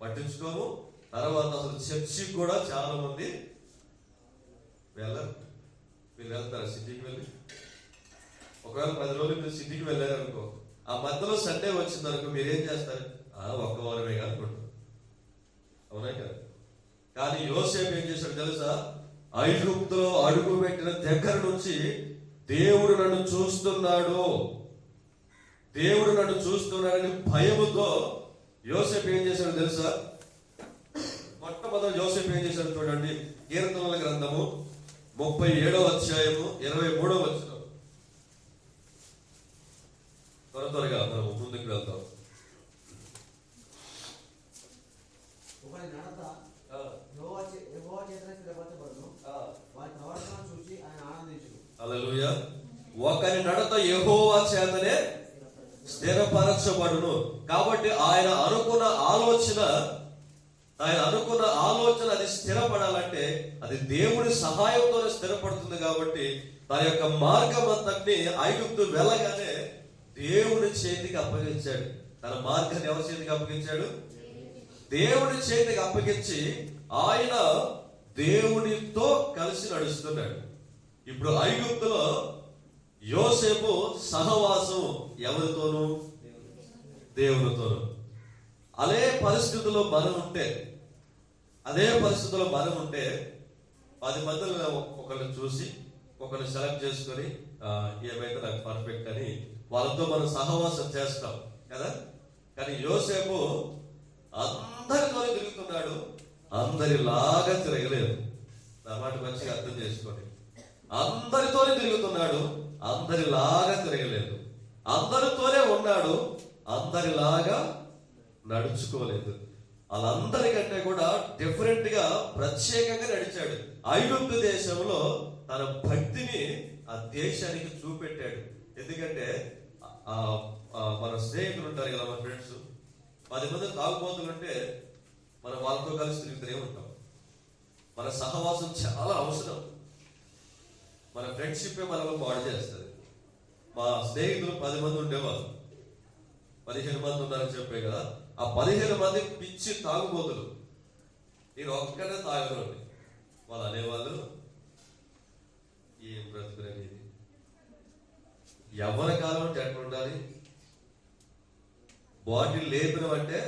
పట్టించుకోము. తర్వాత అసలు చర్చి కూడా చాలా మంది వెళ్ళరు. మీరు వెళ్తారా సిటీకి వెళ్ళి? ఒకవేళ 10 రోజులు మీరు సిటీకి వెళ్ళారు అనుకో, ఆ మధ్యలో సండే వచ్చింది అనుకో, మీరేం చేస్తారు? ఒక్క వారమే అనుకుంటారు. అవునా కదా? కానీ యోసేపు ఏం చేశాడు తెలుసా? ఐగుప్తులో అడుగు పెట్టిన దగ్గర నుంచి దేవుడు నన్ను చూస్తున్నాడు, దేవుడు నన్ను చూస్తున్నాడని భయముతో యోసేపు ఏం చేశాడు తెలుసా? మొట్టమొదటి యోసేపు ఏం చేశాడు చూడండి. కీర్తనల గ్రంథము 37వ అధ్యాయము 23వ వచనం. త్వరగా మనం ముందుకు వెళ్తాం. హల్లెలూయా. ఒకరి నడత యెహోవా చేతనే స్థిరపరచబడును. కాబట్టి ఆయన అనుకున్న ఆలోచన అది స్థిరపడాలంటే అది దేవుడి సహాయంతోనే స్థిరపడుతుంది. కాబట్టి తన యొక్క మార్గం అంతటిని ఐగుప్తు వెళ్ళగానే దేవుడి చేతికి అప్పగించాడు. తన మార్గాన్ని ఎవరి చేతికి అప్పగించాడు? దేవుడి చేతికి అప్పగించి ఆయన దేవునితో కలిసి నడుస్తున్నాడు. ఇప్పుడు ఐగుప్తులో యోసేపు సహవాసం ఎవరితోనూ? దేవునితోనూ. అదే పరిస్థితుల్లో మనం ఉంటే 10 మందిలో ఒకరిని చూసి ఒకరిని సెలెక్ట్ చేసుకొని ఏమైతే నాకు పర్ఫెక్ట్ అని వాళ్ళతో మనం సహవాసం చేస్తాం కదా. కానీ యోసేపు అందరితో తిరుగుతున్నాడు, అందరిలాగా తిరగలేదు. నా మాట మంచిగా అర్థం చేసుకోండి. అందరితోనే తిరుగుతున్నాడు, అందరిలాగా తిరగలేదు. అందరితోనే ఉన్నాడు, అందరిలాగా నడుచుకోలేదు. వాళ్ళందరికంటే కూడా డిఫరెంట్ గా ప్రత్యేకంగా నడిచాడు. ఐగుప్తు దేశంలో తన భక్తిని ఆ దేశానికి చూపెట్టాడు. ఎందుకంటే మన స్నేహితులు ఉంటారు కదా, మన ఫ్రెండ్స్ 10 మంది తాగుబోతులు ఉంటే మనం వాళ్ళతో కలిసి తిరుగుతూనే ఉంటాం. మన సహవాసం చాలా అవసరం. మన ఫ్రెండ్షిప్ మనల్ని పాడు చేస్తుంది. మా స్నేహితులు 10 మంది ఉండేవాళ్ళు, 15 మంది ఉన్నారని చెప్పే కదా. ఆ 15 మంది పిచ్చి తాగుబోతులు, నేను ఒక్కడే తాగను. వాళ్ళు అనేవాళ్ళు, ఏం బ్రతుకునేది, ఎవరి కాలం అంటే ఎట్లా ఉండాలి, బాటిల్ లేపినవంటే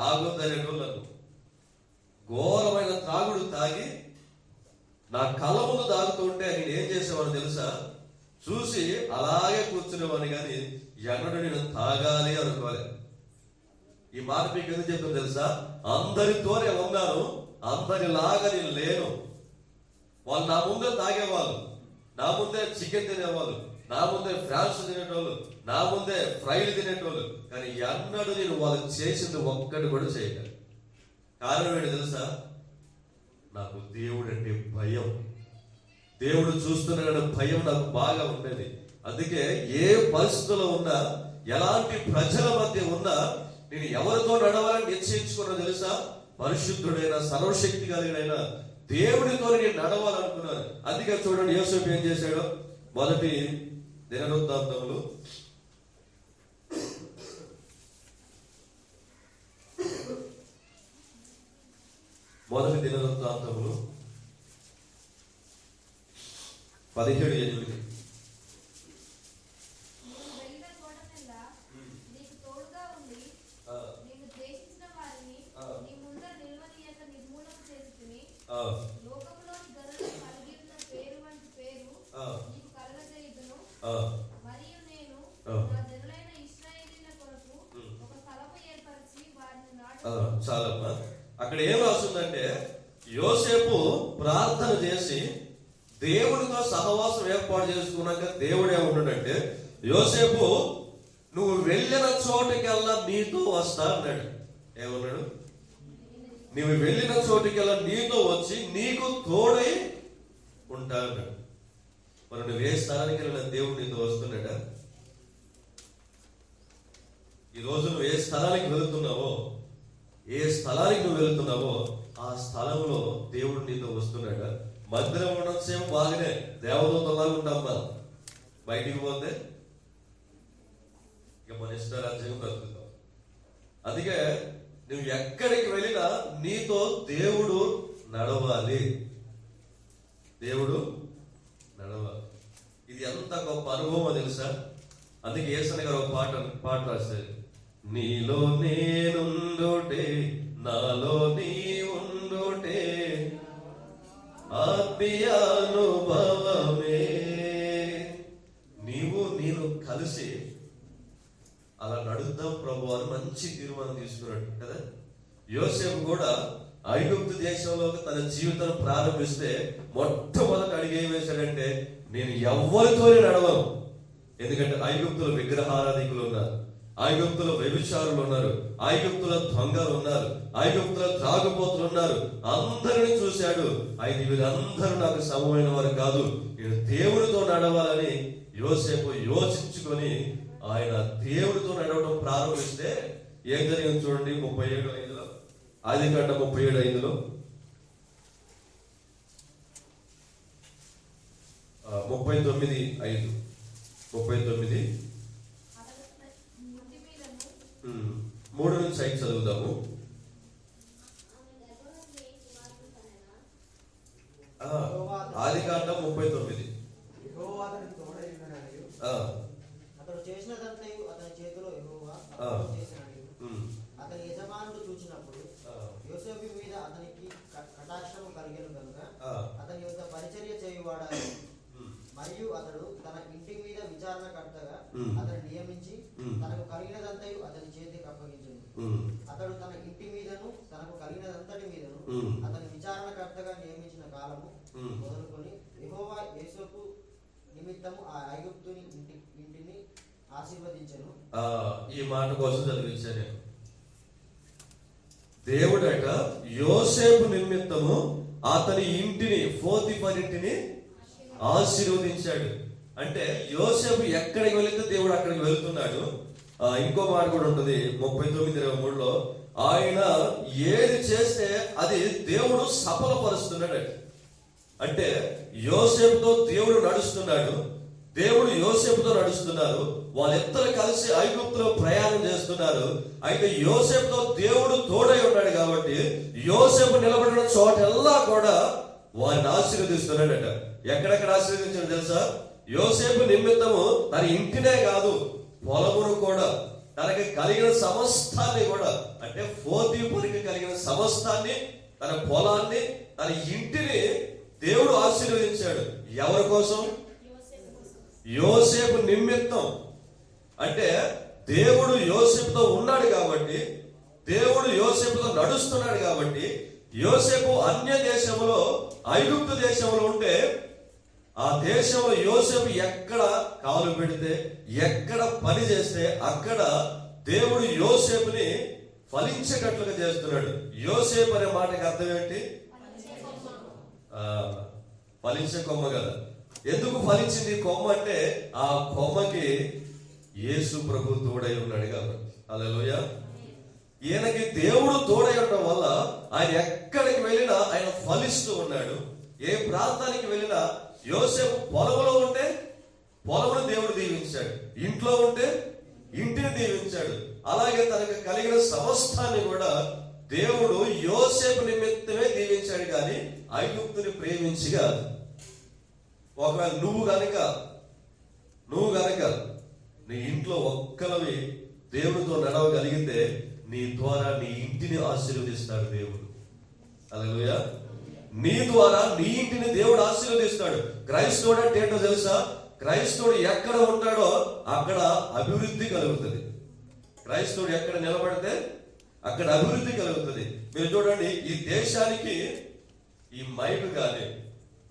ఆగుదనేటోళ్ళు. ఘోరమైన త్రాగుడు తాగి నా కళ్ళ ముందు తాగుతుంటే నేను ఏం చేసేవాడు తెలుసా, చూసి అలాగే కూర్చునేవాడిని, కానీ ఎన్నడూ నేను తాగాలి అనుకోలే. ఈ మాట మీకు ఎందుకు చెప్తాను తెలుసా, అందరితోనే ఉన్నాను, అందరిలాగా నేను లేను. వాళ్ళు నా ముందే తాగేవాళ్ళు, నా ముందే చికెన్ తినేవాళ్ళు, నా ముందే ఫ్రాన్స్ తినేటోళ్ళు, నా ముందే ఫ్రైలు తినేటోళ్ళు, కానీ ఎన్నడూ నేను వాళ్ళు చేసింది ఒక్కటి కూడా చేయగలను. కారణం ఏంటి తెలుసా, నాకు దేవుడు అంటే భయం. దేవుడు చూస్తున్నాడన్న భయం నాకు బాగా ఉండేది. అందుకే ఏ పరిస్థితుల్లో ఉన్నా, ఎలాంటి ప్రజల మధ్య ఉన్నా, నేను ఎవరితో నడవాలని నిశ్చయించుకున్నా తెలుసా, పరిశుద్ధుడైన సర్వశక్తి కలిగిన దేవుడితో నేను నడవాలనుకున్నాను. అందుకే చూడండి యోసేపు ఏం చేశాడు. మొదటి దినవృత్తాంతములు 17:8. చాలమ్మా. అక్కడ ఏం రాస్తుందంటే, యోసేపు ప్రార్థన చేసి దేవుడితో సహవాసం ఏర్పాటు చేసుకున్నాక దేవుడు ఏమంటాడంటే, యోసేపు నువ్వు వెళ్ళిన చోటుకెల్లా నీతో వస్తా అన్నాడు. ఏమన్నాడు, నువ్వు వెళ్ళిన చోటుకెల్లా నీతో వచ్చి నీకు తోడై ఉంటా అన్నాడు. మరి నువ్వు ఏ స్థలానికి వెళ్ళిన దేవుడు నీతో వస్తున్నాడా? ఈరోజు నువ్వు ఏ స్థలానికి వెళుతున్నావో, ఏ స్థలానికి నువ్వు వెళుతున్నావో ఆ స్థలంలో దేవుడు నీతో వస్తున్నాడా? మందిరం ఉండడం సేపు బాగానే, దేవదూతలాగా ఉంటాం మనం. బయటికి పోతే ఇక మన ఇష్టారాజ్యం బ్రతుకుతాం. అందుకే నువ్వు ఎక్కడికి వెళ్ళినా నీతో దేవుడు నడవాలి, దేవుడు నడవాలి. ఇది ఎంత గొప్ప అనుభవం తెలుసా. అందుకే యేసయ్య గారు ఒక పాట రాశారు, నీలో నేనుండుటే నాలో నీ ఉండుటే ఆత్మీయానుభవమే. నీవు నేను కలిసి అలా నడుద్దాం ప్రభు అని మంచి తీర్మానం తీసుకున్నాడు కదా. యోసేపు కూడా ఐగుప్తు దేశంలో తన జీవితం ప్రారంభిస్తే మొట్టమొదటి అడిగి ఏం వేశాడంటే, నేను ఎవరితోనే నడవను. ఎందుకంటే ఐగుప్తులో విగ్రహారాధికులు ఉన్నారు, ఐగుప్తులో వ్యభిచారులు ఉన్నారు, ఐగుప్తులో దొంగలు ఉన్నారు, ఐగుప్తులో త్రాగుబోతులు ఉన్నారు. అందరిని చూశాడు. అయితే వీళ్ళందరూ నాకు సమమైన వారు కాదు, నేను దేవుడితో నడవాలని యోసేపు యోచించుకొని ఆయన దేవుడితో నడవడం ప్రారంభిస్తే ఏం జరిగింది చూడండి. 37:5 ఆదికాండం 37:5 39:5 3 నుంచి 5 చదువుదాము. ఆదికాండం 39. అతడు చేసినదంతయు అతని చేతిలో యెహోవా చేసినట్టు అతని యజమానుడు చూచినప్పుడు యోసేపు మీద అతనికి కటాక్షము కలిగెను కనుక అతని యొద్ద పరిచర్య చేయువాడాయి. మరియు అతడు తన ఇంటి మీద విచారణకర్తగా అతను నియమించి తనకు కలిగినదంతయు అతని చేతికి అప్పగించెను. అతడు తన ఇంటి మీదను తనకు కలిగినదంతటి మీదను అతని విచారణకర్తగా నియమించిన కాలము మొదలుకొని యెహోవా యోసేపు నిమిత్తము ఆ ఐగుప్తుని ఇంటిని ఆశీర్వదించెను. ఈ మాట కోసం చదివించాను నేను. దేవుడట యోసేపు నిమిత్తము అతని ఇంటిని, పోతీఫర్ ఇంటిని ఆశీర్వదించాడు. అంటే యోసేపు ఎక్కడికి వెళితే దేవుడు అక్కడికి వెళ్తున్నాడు. ఇంకో మాట కూడా ఉంటుంది 39:23లో, ఆయన ఏది చేస్తే అది దేవుడు సఫలపరుస్తున్నాడు. అంటే యోసేపుతో దేవుడు నడుస్తున్నాడు, దేవుడు యోసేపుతో నడుస్తున్నారు. వాళ్ళిద్దరు కలిసి ఐగుప్తులో ప్రయాణం చేస్తున్నారు. అయితే యోసేపుతో దేవుడు తోడై ఉన్నాడు కాబట్టి యోసేపు నిలబడిన చోటెల్లా కూడా వారిని ఆశీర్వదిస్తున్నాడట. ఎక్కడెక్కడ ఆశీర్వదించాడు తెలుసా? యోసేపు నిమిత్తము తన ఇంటినే కాదు, పొలమును కూడా, తనకి కలిగిన సమస్తాన్ని కూడా, అంటే పోతీఫరుకి కలిగిన సమస్తాన్ని, తన పొలాన్ని, తన ఇంటిని దేవుడు ఆశీర్వదించాడు. ఎవరి కోసం? యోసేపు నిమిత్తం. అంటే దేవుడు యోసేపుతో ఉన్నాడు కాబట్టి, దేవుడు యోసేపుతో నడుస్తున్నాడు కాబట్టి, యోసేపు అన్య దేశంలో, ఐగుప్తు దేశంలో ఉంటే ఆ దేశంలో యోసేపు ఎక్కడ కాలు పెడితే, ఎక్కడ పని చేస్తే అక్కడ దేవుడు యోసేపుని ఫలించేటట్లుగా చేస్తున్నాడు. యోసేపు అనే మాటకి అర్థం ఏంటి? ఫలించే కొమ్మ కదా. ఎందుకు ఫలించింది కొమ్మ అంటే ఆ కొమ్మకి యేసు ప్రభు తోడై ఉన్నాడు కాబట్టి. హల్లెలూయా. ఈయనకి దేవుడు తోడై ఉండడం వల్ల ఆయన ఎక్కడికి వెళ్ళినా ఆయన ఫలిస్తూ ఉన్నాడు. ఏ ప్రాంతానికి వెళ్ళినా, యోసేపు పొలంలో ఉంటే పొలమును దేవుడు దీవించాడు, ఇంట్లో ఉంటే ఇంటిని దీవించాడు. అలాగే తనకు కలిగిన సమస్తాన్ని కూడా దేవుడు యోసేపు నిమిత్తమే దీవించాడు కానీ ఐగుప్తుని ప్రేమించి కాదు. ఒకవేళ నువ్వు గనక నీ ఇంట్లో ఒక్కలవి దేవుడితో నడవగలిగితే నీ ద్వారా నీ ఇంటిని ఆశీర్వదిస్తాడు దేవుడు. హల్లెలూయా. నీ ద్వారా నీ ఇంటిని దేవుడు ఆశీర్వదిస్తాడు. క్రైస్తవుడు అంటే ఏంటో తెలుసా? క్రైస్తవుడు ఎక్కడ ఉంటాడో అక్కడ అభివృద్ధి కలుగుతుంది. క్రైస్తవుడు ఎక్కడ నిలబడితే అక్కడ అభివృద్ధి కలుగుతుంది. మీరు చూడండి, ఈ దేశానికి ఈ మైక్ కానీ,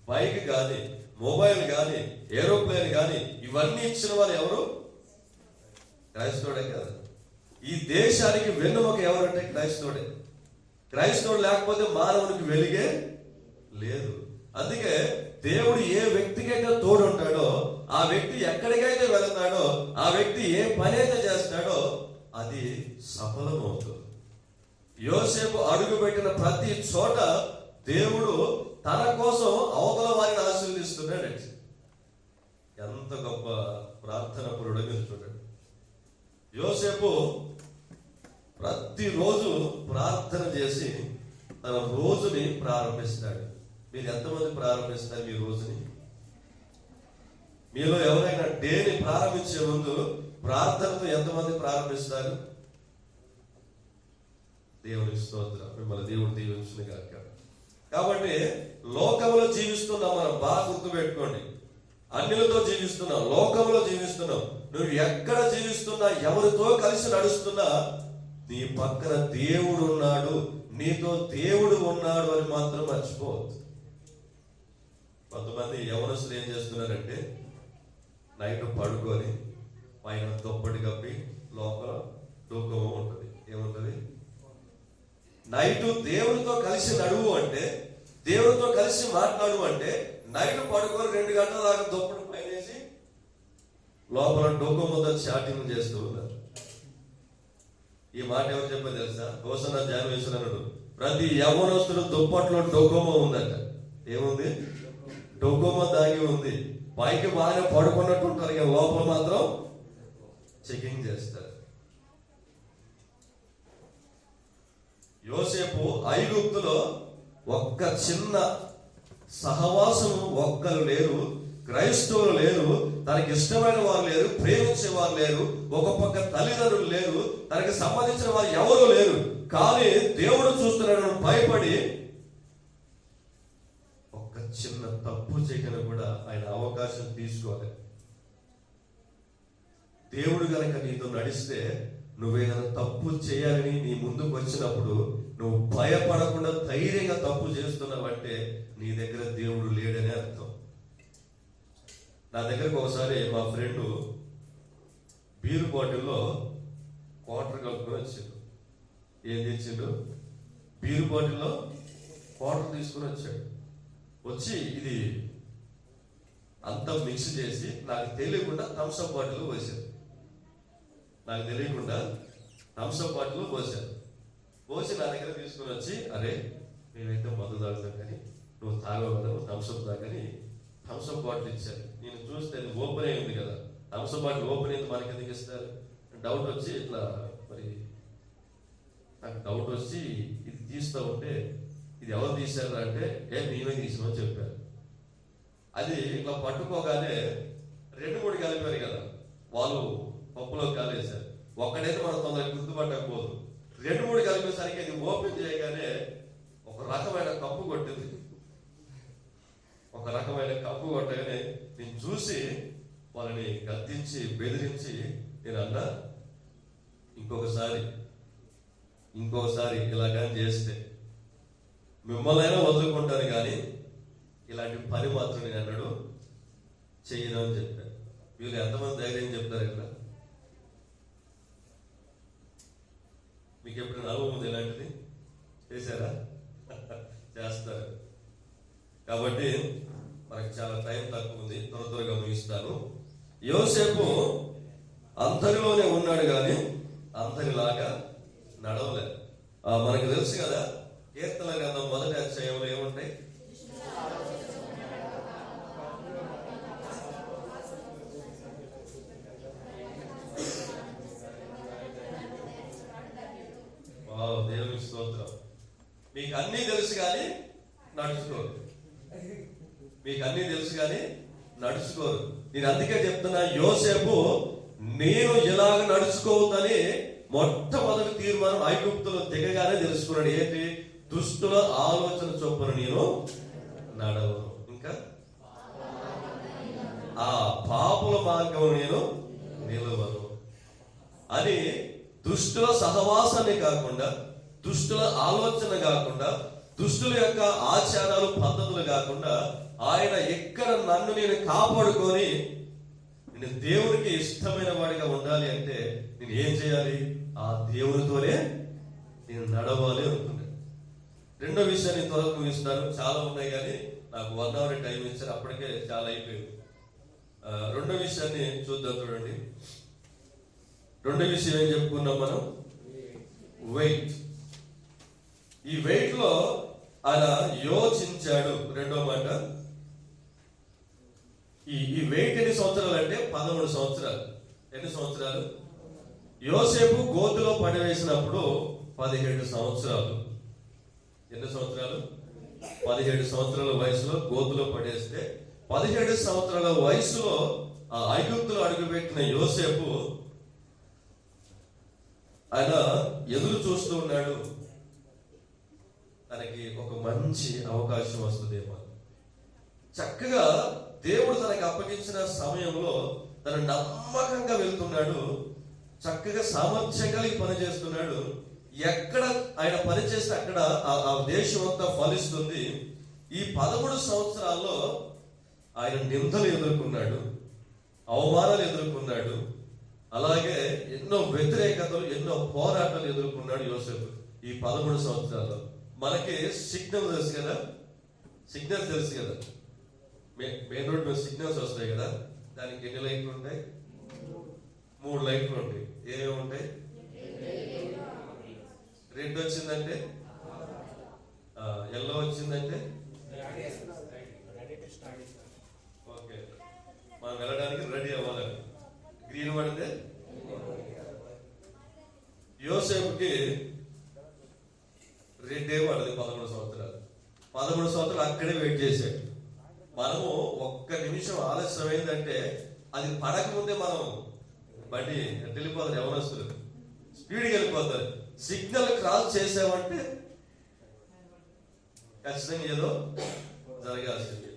బైక్ కానీ, మొబైల్ కానీ, ఏరోప్లేన్ కానీ ఇవన్నీ ఇచ్చిన వారు ఎవరు? క్రైస్తవుడే కదా. ఈ దేశానికి వెన్నుముక ఎవరంటే క్రైస్తవుడే. క్రైస్తవుడు లేకపోతే మానవునికి వెలిగే లేదు. అందుకే దేవుడు ఏ వ్యక్తికైతే తోడు ఉంటాడో, ఆ వ్యక్తి ఎక్కడికైతే వెళతాడో, ఆ వ్యక్తి ఏ పని అయితే చేస్తాడో అది సఫలమవుతుంది. యోసేపు అడుగు పెట్టిన ప్రతి చోట దేవుడు తన కోసం అవతల వారిని ఆశీర్వదిస్తున్నాడు. ఎంత గొప్ప ప్రార్థన పరుడో మీరు చూడండి. యోసేపు ప్రతిరోజు ప్రార్థన చేసి తన రోజుని ప్రారంభిస్తాడు. మీరు ఎంతమంది ప్రారంభిస్తారు మీ రోజుని? మీలో ఎవరైనా డేని ప్రారంభించే ముందు ప్రార్థనతో ఎంతమంది ప్రారంభిస్తారు? దేవుని స్తోత్రం. మిమ్మల్ని దేవుడు దీవించును గాక. కాబట్టి లోకంలో జీవిస్తున్నాం మనం, బాగా గుర్తుపెట్టుకోండి. అన్యులతో జీవిస్తున్నాం, లోకంలో జీవిస్తున్నాం. నువ్వు ఎక్కడ జీవిస్తున్నా, ఎవరితో కలిసి నడుస్తున్నా, నీ పక్కన దేవుడు ఉన్నాడు, నీతో దేవుడు ఉన్నాడు అని మాత్రం మర్చిపోవద్దు. కొంతమంది యవనస్తులు ఏం చేస్తున్నారంటే నైట్ పడుకొని పైన దుప్పటి కప్పి లోపల డోకమో ఉంటుంది. ఏముంటుంది? నైట్ దేవుడితో కలిసి నడువు అంటే, దేవుడితో కలిసి మాట్లాడు అంటే, నైట్ పడుకొని 2 గంటల దాకా దుప్పటి పైనేసి లోపల డోకమోతో చాటింగ్ చేస్తూ ఉన్నారు. ఈ మాట ఎవరు చెప్పారు తెలుసా? హోసన్నా జాన్వేశ్వర అన్నాడు, ప్రతి యవనస్తుడు దుప్పట్లో డోకోమో ఉందట. ఏముంది? డోకోమో దాగి ఉంది. పైకి బాగా పడుకున్నట్టు ఉంటారు, ఇక లోపల మాత్రం చెకింగ్ చేస్తారు. యోసేపు ఐగుప్తులో ఒక్క చిన్న సహవాసము ఒక్కరు లేరు, క్రైస్తవులు లేరు, తనకి ఇష్టమైన వారు లేరు, ప్రేమించే వారు లేరు, ఒక పక్క తల్లిదండ్రులు లేరు, తనకి సంబంధించిన వారు ఎవరు లేరు. కానీ దేవుడు చూస్తున్నాడు భయపడి ఒక్క చిన్న తప్పు చేయని కూడా ఆయన అవకాశం తీసుకోవాలి. దేవుడు గనక నీతో నడిస్తే నువ్వేదైనా తప్పు చేయాలని నీ ముందుకు వచ్చినప్పుడు నువ్వు భయపడకుండా ధైర్యంగా తప్పు చేస్తున్నావంటే నీ దగ్గర దేవుడు లేడని అర్థం. నా దగ్గరకు ఒకసారి మా ఫ్రెండ్ బీరు బాటిల్లో క్వార్టర్ కలుపుకొని వచ్చాడు. ఏం తెచ్చిండు? బీరు బాటిల్లో క్వార్టర్ తీసుకుని వచ్చాడు. వచ్చి ఇది అంతా మిక్స్ చేసి నాకు తెలియకుండా థమ్స్అప్ బాటిల్ పోసాడు. నాకు తెలియకుండా థమ్స్అప్ బాటిల్ పోసాడు. పోసి నా దగ్గర తీసుకుని వచ్చి, అరే నేనైతే మందు తాగుతాను కానీ నువ్వు తాగవు కదా, నువ్వు థమ్స్అప్ తాగని థమ్స్అప్ బాటిల్ ఇచ్చారు. నేను చూస్తే అది ఓపెన్ అయి ఉంది కదా, థమ్స్అప్ బాటిల్ ఓపెన్ అయింది మనకి ఎందుకు ఇస్తారు? డౌట్ వచ్చి ఇట్లా మరి నాకు డౌట్ వచ్చి ఇది తీస్తూ ఉంటే, ఇది ఎవరు తీశారు అంటే మేమే తీసామని చెప్పారు. అది ఇట్లా పట్టుకోగానే 2-3 కలిపారు కదా, వాళ్ళు పప్పులో కాలేశారు. ఒక్కడైతే మనం తొందరగా గుర్తుపట్టకపోదు. 2-3 కలిపేసరికి అది ఓపెన్ చేయగానే ఒక రకమైన కప్పు కొట్టింది. ఒక రకమైన కప్పు కొట్టగానే నేను చూసి వాళ్ళని గద్దించి బెదిరించి నేను అన్నా, ఇంకొకసారి ఇలాగని చేస్తే మిమ్మల్నైనా వదులుకుంటాను కానీ ఇలాంటి పని మాత్రం నేను అన్నాడు చేయను అని చెప్పాను. వీళ్ళు ఎంతమంది ధైర్యం చెప్తారు ఇక్కడ? మీకు ఎప్పుడైనా అనుభవం ఉంది ఇలాంటిది? చేశారా? చేస్తారు. కాబట్టి మనకి చాలా టైం తక్కువ ఉంది, త్వరగా ముగిస్తాను. యోసేపు అందరిలోనే ఉన్నాడు కానీ అందరిలాగా నడవలేదు. మనకు తెలుసు కదా, కీర్తన గ్రంథం 1వ అధ్యాయంలో ఏముంటాయి? దేవునికి స్తోత్రం. మీకు అన్నీ తెలుసు కానీ నడుచుకోరు. మీకు అన్నీ తెలుసు కానీ నడుచుకోరు. నేను అందుకే చెప్తున్నా, యోసేపు నేను ఇలాగ నడుచుకోవద్దని మొట్టమొదటి తీర్మానం ఐగుప్తులో దిగగానే తెలుసుకున్నాడు. ఏంటి? దుష్టుల ఆలోచన చొప్పున నేను నడవను, ఇంకా ఆ పాపుల మార్గం నేను నిలవను అని. దుష్టుల సహవాసాన్ని కాకుండా, దుష్టుల ఆలోచన కాకుండా, దుష్టుల యొక్క ఆచారాలు పద్ధతులు కాకుండా, ఆయన ఎక్కడ నన్ను నేను కాపాడుకొని నేను దేవునికి ఇష్టమైన వాడిగా ఉండాలి అంటే నేను ఏం చేయాలి? ఆ దేవునితోనే నేను నడవాలి అనుకున్నాను. రెండో విషయాన్ని త్వరగా ముగిస్తాను, చాలా ఉన్నాయి కానీ నాకు 1 hour టైం ఇచ్చారు, అప్పటికే చాలా అయిపోయింది. రెండో విషయాన్ని చూద్దాం. చూడండి, రెండో విషయం ఏం చెప్పుకున్నాం మనం? వెయిట్. ఈ వెయిట్ లో ఆయన యోచించాడు. రెండో మాట, ఈ వెయిట్ ఎన్ని సంవత్సరాలు అంటే 13 సంవత్సరాలు. ఎన్ని సంవత్సరాలు? యోసేపు గోతులో పడివేసినప్పుడు 17 సంవత్సరాలు. ఎన్ని సంవత్సరాలు? 17 సంవత్సరాల వయసులో గోతులో పడేస్తే 17 సంవత్సరాల వయసులో ఆ ఐగుప్తులో అడుగుపెట్టిన యోసేపు ఆయన ఎదురు చూస్తూ ఉన్నాడు. తనకి ఒక మంచి అవకాశం వస్తుందేమో. చక్కగా దేవుడు తనకి అప్పగించిన సమయంలో తను నమ్మకంగా వెళ్తున్నాడు. చక్కగా సామర్థ్యం కలిగి పనిచేస్తున్నాడు. ఎక్కడ ఆయన పనిచేస్తే అక్కడ ఆ దేశం అంతా ఫలిస్తుంది. ఈ 13 సంవత్సరాల్లో ఆయన నిందలు ఎదుర్కొన్నాడు, అవమానాలు ఎదుర్కొన్నాడు, అలాగే ఎన్నో వ్యతిరేకతలు, ఎన్నో పోరాటాలు ఎదుర్కొన్నాడు యోసేపు ఈ 13 సంవత్సరాల్లో. మనకి సిగ్నల్ తెలుసు కదా, సిగ్నల్ తెలుసు కదా, మెయిన్ రోడ్ మీద సిగ్నల్స్ వస్తాయి కదా, దానికి ఎన్ని లైట్లు ఉంటాయి? 3 లైట్లు ఉంటాయి. ఏమేమి ఉంటాయి? రెడ్ వచ్చిందంటే, ఎల్లో వచ్చిందంటే ఓకే, మనం వెళ్ళడానికి రెడీ అవ్వాలి. గ్రీన్ పడితే యోసేపుకి రెడ్డే పడదు. 13 సంవత్సరాలు. 13 సంవత్సరాలు అక్కడే వెయిట్ చేశాడు. మనము ఒక్క నిమిషం ఆలస్యం అయిందంటే అది పడకముందే మనం బండి వెళ్ళిపోతారు. ఎవరొస్తారు స్పీడ్కి వెళ్ళిపోతారు. సిగ్నల్ క్రాస్ చేసామంటే ఖచ్చితంగా ఏదో జరగాల్సింది.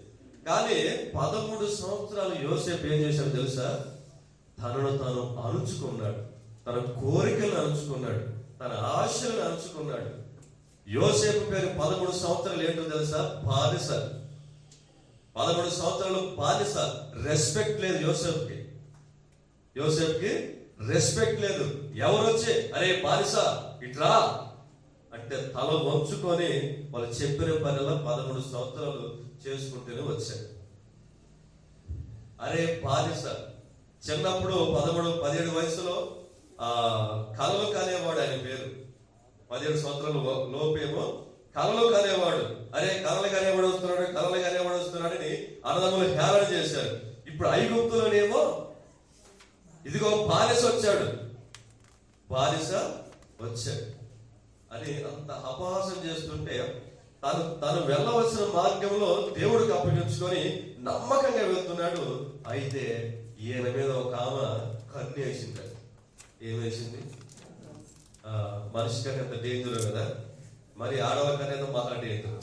కానీ 13 సంవత్సరాలు యోసేపు ఏం చేశాడు తెలుసా? తనను తాను అణుచుకున్నాడు, తన కోరికలను అణుచుకున్నాడు, తన ఆశలను అణుచుకున్నాడు. యోసేపు పేరు 13 సంవత్సరాలు ఏంటో తెలుసా? బానిస. 13 సంవత్సరాలు బానిస. రెస్పెక్ట్ లేదు యోసేపుకి. రెస్పెక్ట్ లేదు. ఎవరు వచ్చి అరే బానిస ఇట్రా అంటే తల వంచుకొని వాళ్ళు చెప్పిన పనిలో 13 సంవత్సరాలు చేసుకుంటూనే వచ్చాడు. అరే బానిస చిన్నప్పుడు 17 వయసులో కలలు కానేవాడు. ఆయన పేరు 17 సంవత్సరాలు లోపేమో కలలు కానేవాడు. అరే కలలు కానేవాడు వస్తున్నాడని అన్నదమ్ములు హేళన చేశారు. ఇప్పుడు ఐగుప్తులోనేమో ఇదిగో బానిస వచ్చాడు అని అంత అపహాసం చేస్తుంటే తను వెళ్ళవలసిన మార్గంలో దేవుడికి అప్పగించుకొని నమ్మకంగా వెళ్తున్నాడు. అయితే ఈయన మీద ఒక ఆమె కన్ను వేసింది. ఏమేసింది? మనిషి కన్నా ఎంత డేంజర్ కదా, మరి ఆడవాళ్ళ కన్నా ఎంత మహా డేంజర్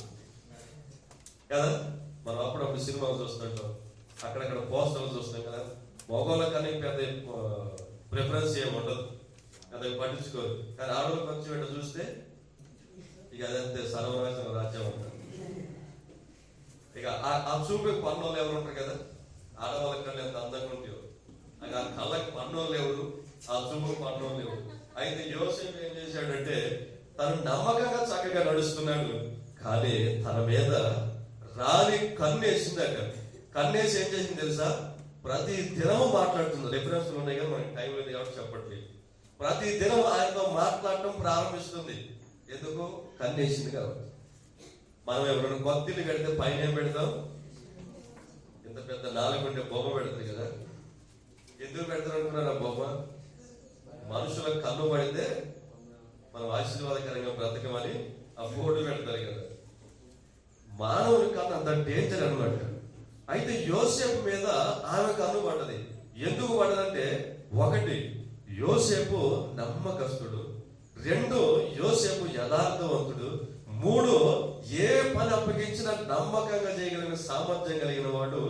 కదా. మనం అప్పుడప్పుడు సినిమాలు చూస్తుంటాం, అక్కడక్కడ పోస్టర్లు చూస్తాం కదా. మగవాళ్ళ కన్నా పెద్ద ప్రిఫరెన్స్ ఏమి ఉండదు కదా, పట్టించుకోరు. కానీ ఆడవాళ్ళు కొంచెం ఏంటో చూస్తే ఇక అదంతే సర్వనాశనం రాజ్యం అంటారు. ఇక ఆ చూపే పన్నోళ్ళు ఎవరు ఉంటారు కదా, ఆడవాళ్ళ కన్నా ఎంత అందంగా ఉంటాయో ఆ కళ్ళకి పన్నోళ్ళు ఎవరు, ఆ చూపుకు పన్నోళ్ళు ఎవరు. అయితే యోసేపు ఏం చేశాడంటే తను నమ్మకంగా చక్కగా నడుస్తున్నాడు, కానీ తన మీద రాని కన్నేసిందట. కన్నేసి ఏం చేసింది తెలుసా? ప్రతి దినము మాట్లాడుతుంది. రిఫరెన్స్లు ఉన్నాయి కదా, మనకి టైం లేదు కాబట్టి చెప్పట్లేదు. ప్రతి దినం ఆయనతో మాట్లాడటం ప్రారంభిస్తుంది. ఎందుకు? కన్నేసింది కాబట్టి. మనం ఎవరైనా కొత్త ఇల్లు కడితే పైన ఏం పెడతాం? ఇంత పెద్ద 4 ఉండే బొమ్మ పెడతారు కదా. ఎందుకు పెడతారు అనుకున్నారు ఆ బొమ్మ? మనుషులకు కన్ను పడితే మనం ఆశీర్వాదకరంగా బ్రతకమని ఆ బోర్డు పెడతారు కదా. మానవుని కన్ను అంత డేంజర్ అన్నమాట. అయితే యోసేపు మీద ఆమె కన్ను పడ్డది. ఎందుకు పడ్డదంటే, 1 యోసేపు నమ్మకస్తుడు, 2 యోసేపు యథార్థవంతుడు, 3 ఏ పని అప్పగించినా నమ్మకంగా చేయగలిగిన సామర్థ్యం కలిగిన వాడు,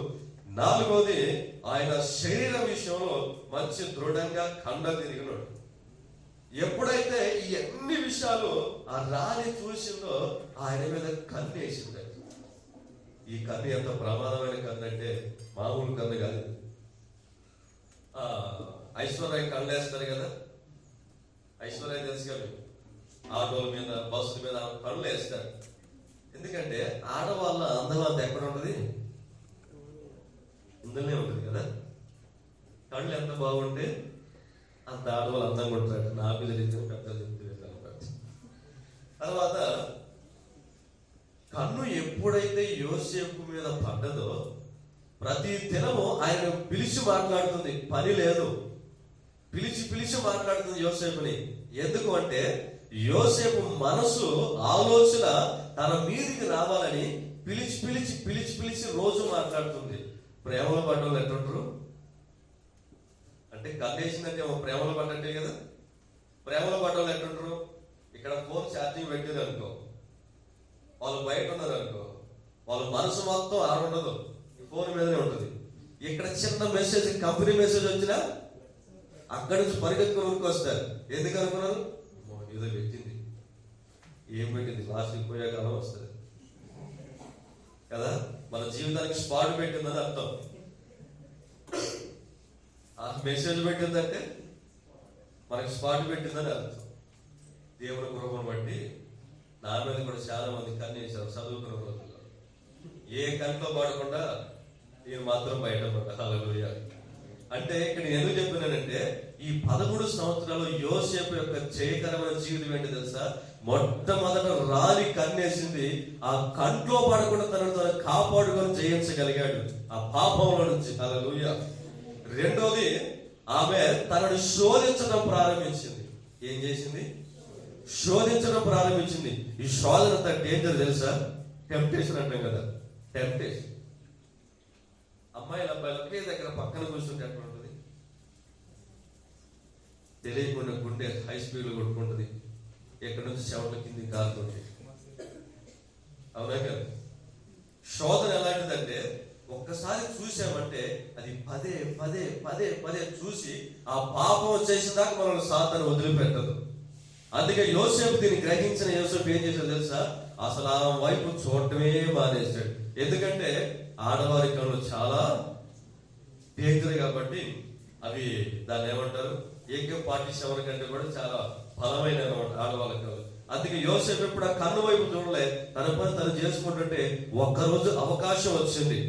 4వది ఆయన శరీర విషయంలో మంచి దృఢంగా కండ తిరిగినాడు. ఎప్పుడైతే ఈ అన్ని విషయాలు ఆ రాణి చూసిందో ఆయన మీద కన్ను వేసింది. ఈ కన్ను ఎంత ప్రమాదమైన కన్ను అంటే మామూలు కన్ను కాదు. ఐశ్వర్య కళ్ళు వేస్తారు కదా, ఐశ్వర్య తెలుసు కదా, ఆటోల మీద బస్సుల మీద కళ్ళు వేస్తారు. ఎందుకంటే ఆడవాళ్ళ అందం ఎక్కడ ఉంటుంది? ఇందులోనే ఉంటుంది కదా. కళ్ళు ఎంత బాగుంటే అంత ఆడవాళ్ళు అందంగా ఉంటారు. నాకు తెలియదు, పెద్దలు చెప్తే తర్వాత కన్ను ఎప్పుడైతే యోసేపు మీద పడ్డదో ప్రతి దినము ఆయన పిలిచి మాట్లాడుతుంది. పని లేదు, పిలిచి మాట్లాడుతుంది యోసేపుని. ఎందుకు అంటే యోసేపు మనసు ఆలోచన తన మీదికి రావాలని పిలిచి రోజు మాట్లాడుతుంది. ప్రేమలో పడ్డోళ్ళు ఎట్టుంటారు అంటే, కన్నేసిందంటే ప్రేమలో పడ్డట్టే కదా. ప్రేమలో పడ్డోళ్ళు ఎట్టుంటారు? ఇక్కడ ఫోన్ ఛార్జింగ్ పెట్టారు అనుకో, వాళ్ళు బయట ఉన్నారు అనుకో, వాళ్ళ మనసు మొత్తం ఆడ ఉండదు, ఈ ఫోన్ మీదనే ఉంటుంది. ఇక్కడ చిన్న మెసేజ్, కంపెనీ మెసేజ్ వచ్చినా అక్కడి నుంచి పరిగెత్తుకుని ఊరికి వస్తారు. ఎందుకు అనుకున్నారు? ఏదో పెట్టింది. ఏం పెట్టింది? లాస్ట్కి పోయే కాలం వస్తుంది కదా. మన జీవితానికి స్పాట్ పెట్టిందని అర్థం. ఆ మెసేజ్ పెట్టిందంటే మనకి స్పాట్ పెట్టిందని అర్థం. దేవుడి కృపను బట్టి నా మీద కూడా చాలా మంది కన్నేశారు చదువుకున్న రోజుల్లో. ఏ కంట్లో పడకుండా నేను మాత్రం బయటపడ్డా. హల్లెలూయా. అంటే ఇక్కడ నేను ఎందుకు చెప్తున్నానంటే, ఈ 13 సంవత్సరాలు యోసేపు యొక్క జయకరమైన జీవితం ఏంటి తెలుసా? మొట్టమొదట రాని కన్నేసింది. ఆ కంట్లో పడకుండా తనను కాపాడుకొని జయించగలిగాడు ఆ పాపంలో నుంచి. హల్లెలూయా. 2వది, ఆమె తనను శోధించడం ప్రారంభించింది. ఏం చేసింది? శోధించడం ప్రారంభించింది. ఈ శోధన అంత డేంజర్ తెలుసా? టెంప్టేషన్ అంటాం కదా, టెంప్టేషన్. అమ్మాయిలు అబ్బాయిలు ఒకే దగ్గర పక్కన కూర్చుంటే ఎట్లా ఉంటుంది? తెలియకుండా గుండె హై స్పీడ్ లో కొట్టుకుంటుంది. ఎక్కడి నుంచి చెమట కింది కారుతుంది. అవునా కదా? శోధన ఎలాంటిదంటే, ఒక్కసారి చూసామంటే అది పదే చూసి ఆ పాపం చేసిన దాకా మనల్ని సాతాను వదిలిపెట్టదు. అందుకే యోసేపు దీన్ని గ్రహించిన యోసేపు ఏం చేశాడు తెలుసా? అసలు ఆ వైపు చూడటమే మానేశాడు. ఎందుకంటే ఆడవారి కళ్ళు చాలా డేంజర్ కాబట్టి అవి దాన్ని ఏమంటారు AK-47 కంటే కూడా చాలా బలమైన ఆడవాళ్ళ కళ్ళు. అందుకే యోసేపు ఎప్పుడు ఆ కన్ను వైపు చూడలే, తన పని తను చేసుకుంటుంటే ఒక్కరోజు అవకాశం వచ్చింది,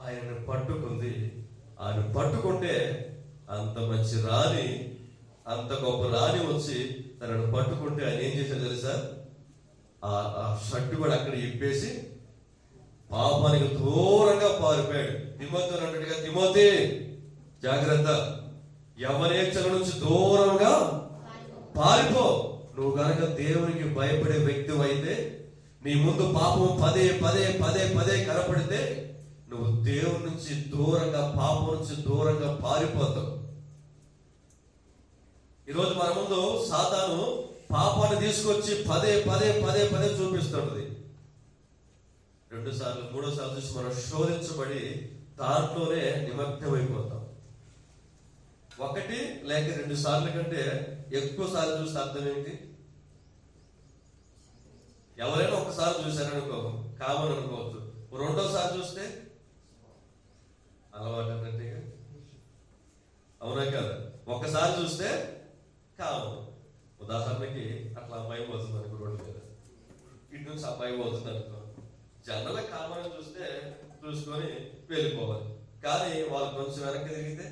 ఆయనను పట్టుకుంది. ఆయన పట్టుకుంటే అంత మంచి రాణి, అంత గొప్ప రాణి వచ్చి తనను పట్టుకుంటే ఆయన ఏం చేశాడు తెలుసా? ఆ షర్టు కూడా అక్కడ ఇప్పేసి పాపానికి దూరంగా పారిపోయాడు. తిమోతి అన్నట్టుగా, తిమోతి జాగ్రత్త, యవనేచ్ఛల నుంచి దూరంగా పారిపో. నువ్వు కనుక దేవునికి భయపడే వ్యక్తి అయితే, నీ ముందు పాపం పదే పదే పదే పదే కనపడితే నువ్వు దేవుని నుంచి దూరంగా, పాపం నుంచి దూరంగా పారిపోతావు. ఈరోజు మన ముందు సాతాను పాపాన్ని తీసుకొచ్చి పదే పదే పదే పదే చూపిస్తుంటది. 2 సార్లు 3వ సార్లు చూసి మనం శోధించబడి దాంట్లోనే నిమగ్నమైపోతాం. 1 లేక 2 సార్లు కంటే ఎక్కువ సార్లు చూస్తే అర్థం ఏంటి? ఎవరైనా ఒకసారి చూశారనుకో, కామన్ అనుకోవచ్చు. 2వసారి చూస్తే అలవాటు అన్నట్టుగా, అవునా కదా? ఒక్కసారి చూస్తే కామన్. ఉదాహరణకి అట్లా అమ్మాయి పోతుంది అనుకో, రోడ్డు మీద ఇటు నుంచి అమ్మాయి పోతుంది అనుకో, జనరల్ కామన్ చూస్తే చూసుకొని వెళ్ళిపోవాలి. కానీ వాళ్ళు కొంచెం వెనక్కి తిరిగితే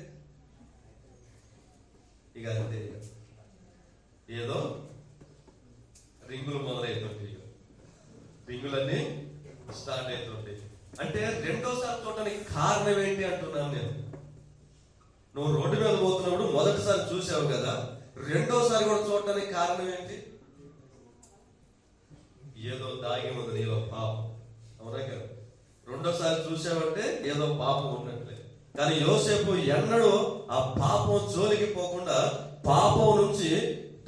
ఇక అంతే, ఏదో రింగులు మొదలవుతుంటాయి, రింగులన్నీ స్టార్ట్ అవుతుంటాయి. అంటే 2వసారి చూడటానికి కారణం ఏంటి అంటున్నాను నేను. నువ్వు రోడ్డు మీద పోతున్నప్పుడు మొదటిసారి చూసావు కదా, 2వసారి కూడా చూడటానికి కారణం ఏంటి? ఏదో దాగి ఉంది నీలో పాపం, అవునా కదా? 2వసారి చూసావంటే ఏదో పాపం ఉన్నట్లే. కానీ యోసేపు ఎన్నడూ ఆ పాపం జోలికి పోకుండా పాపం నుంచి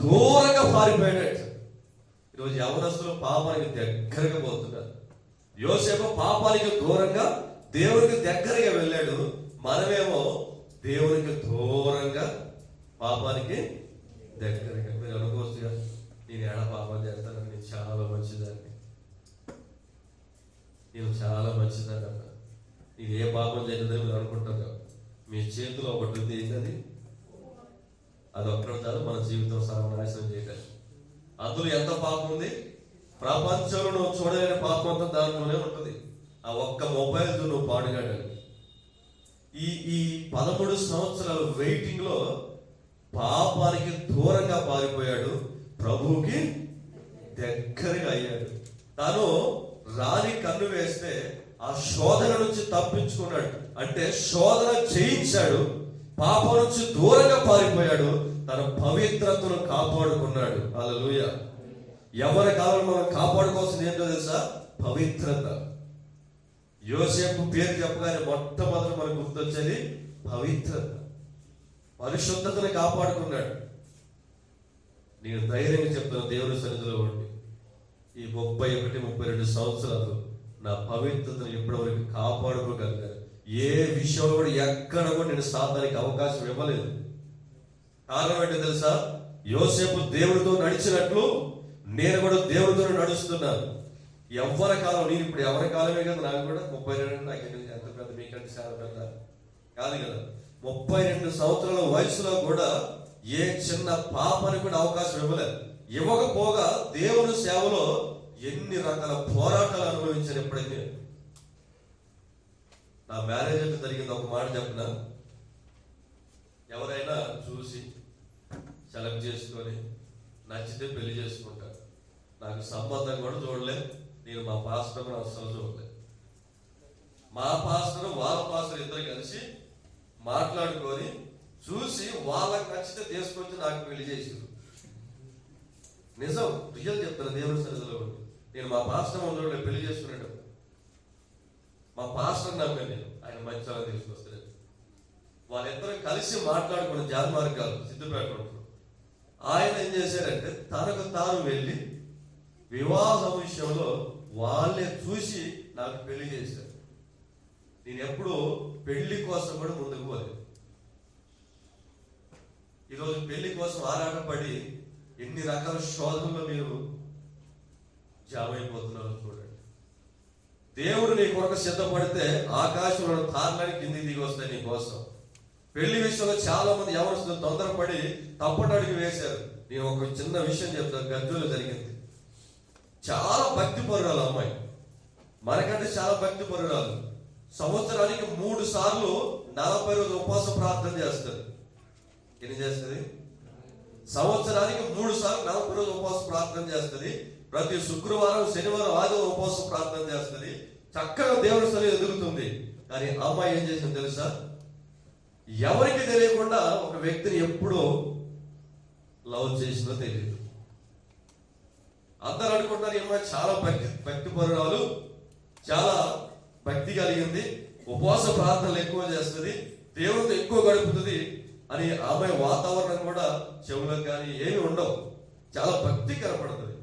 దూరంగా పారిపోయాడు. ఈరోజు యవనస్తులు పాపానికి దగ్గరగా పోతున్నారు. యోసేపు పాపానికి దూరంగా దేవునికి దగ్గరగా వెళ్ళాడు. మనమేమో దేవునికి దూరంగా పాపానికి దగ్గరగా. మీరు అనుకోవచ్చుగా, నేను ఏడ పాపం చేస్తాను, నేను చాలా మంచిదాన్ని, నేను చాలా మంచిదాన్ని అన్న. నేను ఏ పాపం చేయలేదని మీరు అనుకుంటారు కదా. మీ చేతిలో ఒకటి ఉంది, ఏంటది? అది ఒక్కటి కాదు మన జీవితం సర్వనాశనం చేయగలరు. అందులో ఎంత పాపం ఉంది? ప్రపంచంలో నువ్వు చూడలేని పాపం అంతా దాంట్లోనే ఉంటుంది. ఆ ఒక్క మొబైల్తో నువ్వు పాడుగాడాలి. ఈ 13 సంవత్సరాల వెయిటింగ్ లో పాపానికి దూరంగా పారిపోయాడు, ప్రభువుకి దగ్గరగా అయ్యాడు. తాను రాని కన్ను వేస్తే ఆ శోధన నుంచి తప్పించుకున్నాడు. అంటే శోధన జయించాడు, పాపం నుంచి దూరంగా పారిపోయాడు, తన పవిత్రతను కాపాడుకున్నాడు. హల్లెలూయా. ఎవరి కాలంలో మనం కాపాడుకోవాల్సింది ఏంటో తెలుసా? పవిత్రత. యోసేపు పేరు చెప్పగానే మొట్టమొదటి మనకు గుర్తొచ్చేది పవిత్రత. పరిశుద్ధతను కాపాడుకున్నాడు. నేను ధైర్యంగా చెప్తాను, దేవుని సన్నిధిలో ఉండి ఈ 31-32 సంవత్సరాలు నా పవిత్రతను ఇప్పటివరకు కాపాడుకోగలిగాను. ఏ విషయంలో కూడా ఎక్కడ కూడా నేను సాతానికి అవకాశం ఇవ్వలేదు. కారణం ఏంటో తెలుసా? యోసేపు దేవుడితో నడిచినట్లు నేను కూడా దేవుడితో నడుస్తున్నాను. ఎవరి కాలం, నేను ఇప్పుడు ఎవరి కాలమే కదా, నాకు కూడా 32, నాకు ఎంత పెద్ద, మీకంటే చాలా పెద్ద కాదు కదా. 32 సంవత్సరాల వయసులో కూడా ఏ చిన్న పాపానికి కూడా అవకాశం ఇవ్వలేదు. ఇవ్వకపోగా దేవుని సేవలో ఎన్ని రకాల పోరాటాలు అనుభవించాను. ఎప్పుడైతే నా మ్యారేజ్ అంటే జరిగింది, ఒక మాట చెప్పిన, ఎవరైనా చూసి సెలెక్ట్ చేసుకొని నచ్చితే పెళ్లి చేసుకుంటారు. నాకు సంబంధం కూడా చూడలేదు, నేను మా పాస్టర్ కూడా అసలు చూడలేదు. మా పాస్టర్ వాళ్ళ పాస్టర్ ఇద్దరు కలిసి మాట్లాడుకొని చూసి వాళ్ళకి నచ్చితే తీసుకొచ్చి నాకు పెళ్లి చేసారు. నిజం, రియల్ చెప్తాను దేవుని సన్నిధిలో ఉండి. నేను మా పాస్టర్ ముందు పెళ్లి చేసుకున్నాడు, మా పాస్టర్ నమ్మాను నేను, ఆయన మంచిగా తీసుకొస్తాడు. వాళ్ళిద్దరూ కలిసి మాట్లాడుకున్న జాతి మార్గాలు సిద్ధపేట. ఆయన ఏం చేశారంటే తనకు తాను వెళ్ళి వివాహం విషయంలో వాళ్ళే చూసి నాకు పెళ్లి చేశారు. నేను ఎప్పుడు పెళ్లి కోసం కూడా ముందుకు పోలేదు. ఈరోజు పెళ్లి కోసం ఆరాటపడి ఎన్ని రకాల శోధనలో మీరు జామ అయిపోతున్నారో చూడండి. దేవుడు నీ కొరకు సిద్ధపడితే ఆకాశంలో తారలని కిందికి దిగి వస్తాయి నీ కోసం. పెళ్లి విషయంలో చాలా మంది ఎవరు తొందరపడి తప్పటడుగు వేశారు. నేను ఒక చిన్న విషయం చెప్తాను. గజ్జులో జరిగింది. చాలా భక్తి పరురాలు అమ్మాయి, మనకంటే చాలా భక్తి పరురాలు. సంవత్సరానికి 3 సార్లు 40 రోజులు ఉపవాస ప్రార్థన చేస్తారు. ఎన్ని చేస్తుంది? సంవత్సరానికి 3 సార్లు 40 రోజులు ఉపవాస ప్రార్థన చేస్తుంది. ప్రతి శుక్రవారం, శనివారం, ఆదివారం ఉపవాస ప్రార్థన చేస్తుంది. చక్కగా దేవుని స్థలం ఎదుగుతుంది. కానీ అమ్మాయి ఏం చేసింది తెలుసా? ఎవరికి తెలియకుండా ఒక వ్యక్తిని ఎప్పుడో లవ్ చేసిందో తెలియదు. అందరూ అనుకుంటారు ఈ అమ్మాయి చాలా భక్తి పరురాలు, చాలా భక్తి కలిగింది, ఉపవాస ప్రార్థనలు ఎక్కువ చేస్తుంది, దేవుడితో ఎక్కువ గడుపుతుంది అని. ఆమె వాతావరణం కూడా చెవులో కానీ ఏమి ఉండవు, చాలా భక్తి కనపడుతుంది.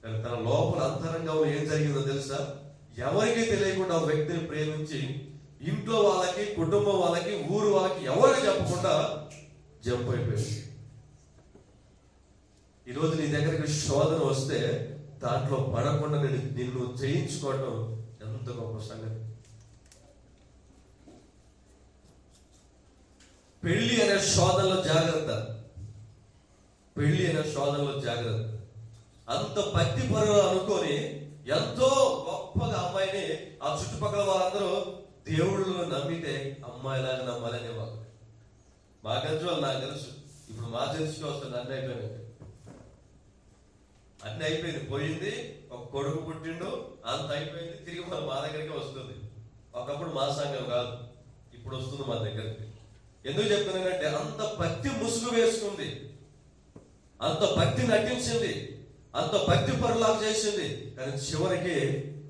కానీ తన లోపల అంతరంగంలో ఏం జరిగిందో తెలుసా? ఎవరికి తెలియకుండా ఒక వ్యక్తిని ప్రేమించి ఇంట్లో వాళ్ళకి, కుటుంబం వాళ్ళకి, ఊరు వాళ్ళకి ఎవరికి చెప్పకుండా జంప్ అయిపోయింది. ఈరోజు నీ దగ్గరికి శోధన వస్తే దాంట్లో పడకుండా నిన్ను జయించుకోవటం ఎంత గొప్ప సంగతి. పెళ్లి అనే శోధనలో జాగ్రత్త, పెళ్లి అనే శోధనలో జాగ్రత్త. అంత భక్తి పరులు అనుకొని ఎంతో గొప్పగా అమ్మాయిని ఆ చుట్టుపక్కల వాళ్ళందరూ దేవుళ్ళు నమ్మితే అమ్మాయిలాగా నమ్మాలనేవాళ్ళు. మా గంజు వాళ్ళు నాకు తెలుసు. ఇప్పుడు మా తెలుసుకు వస్తుంది. అన్ని అయిపోయింది, పోయింది. ఒక కొడుకు పుట్టిండు, అంత అయిపోయింది. తిరిగి మా దగ్గరికి వస్తుంది. ఒకప్పుడు మా సంఘం కాదు, ఇప్పుడు వస్తుంది మా దగ్గరికి. ఎందుకు చెప్తున్నానంటే అంత భక్తి ముసుగు వేసుకుంది, అంత భక్తి నటించింది, అంత భక్తి పరులాగా చేసింది. కానీ చివరికి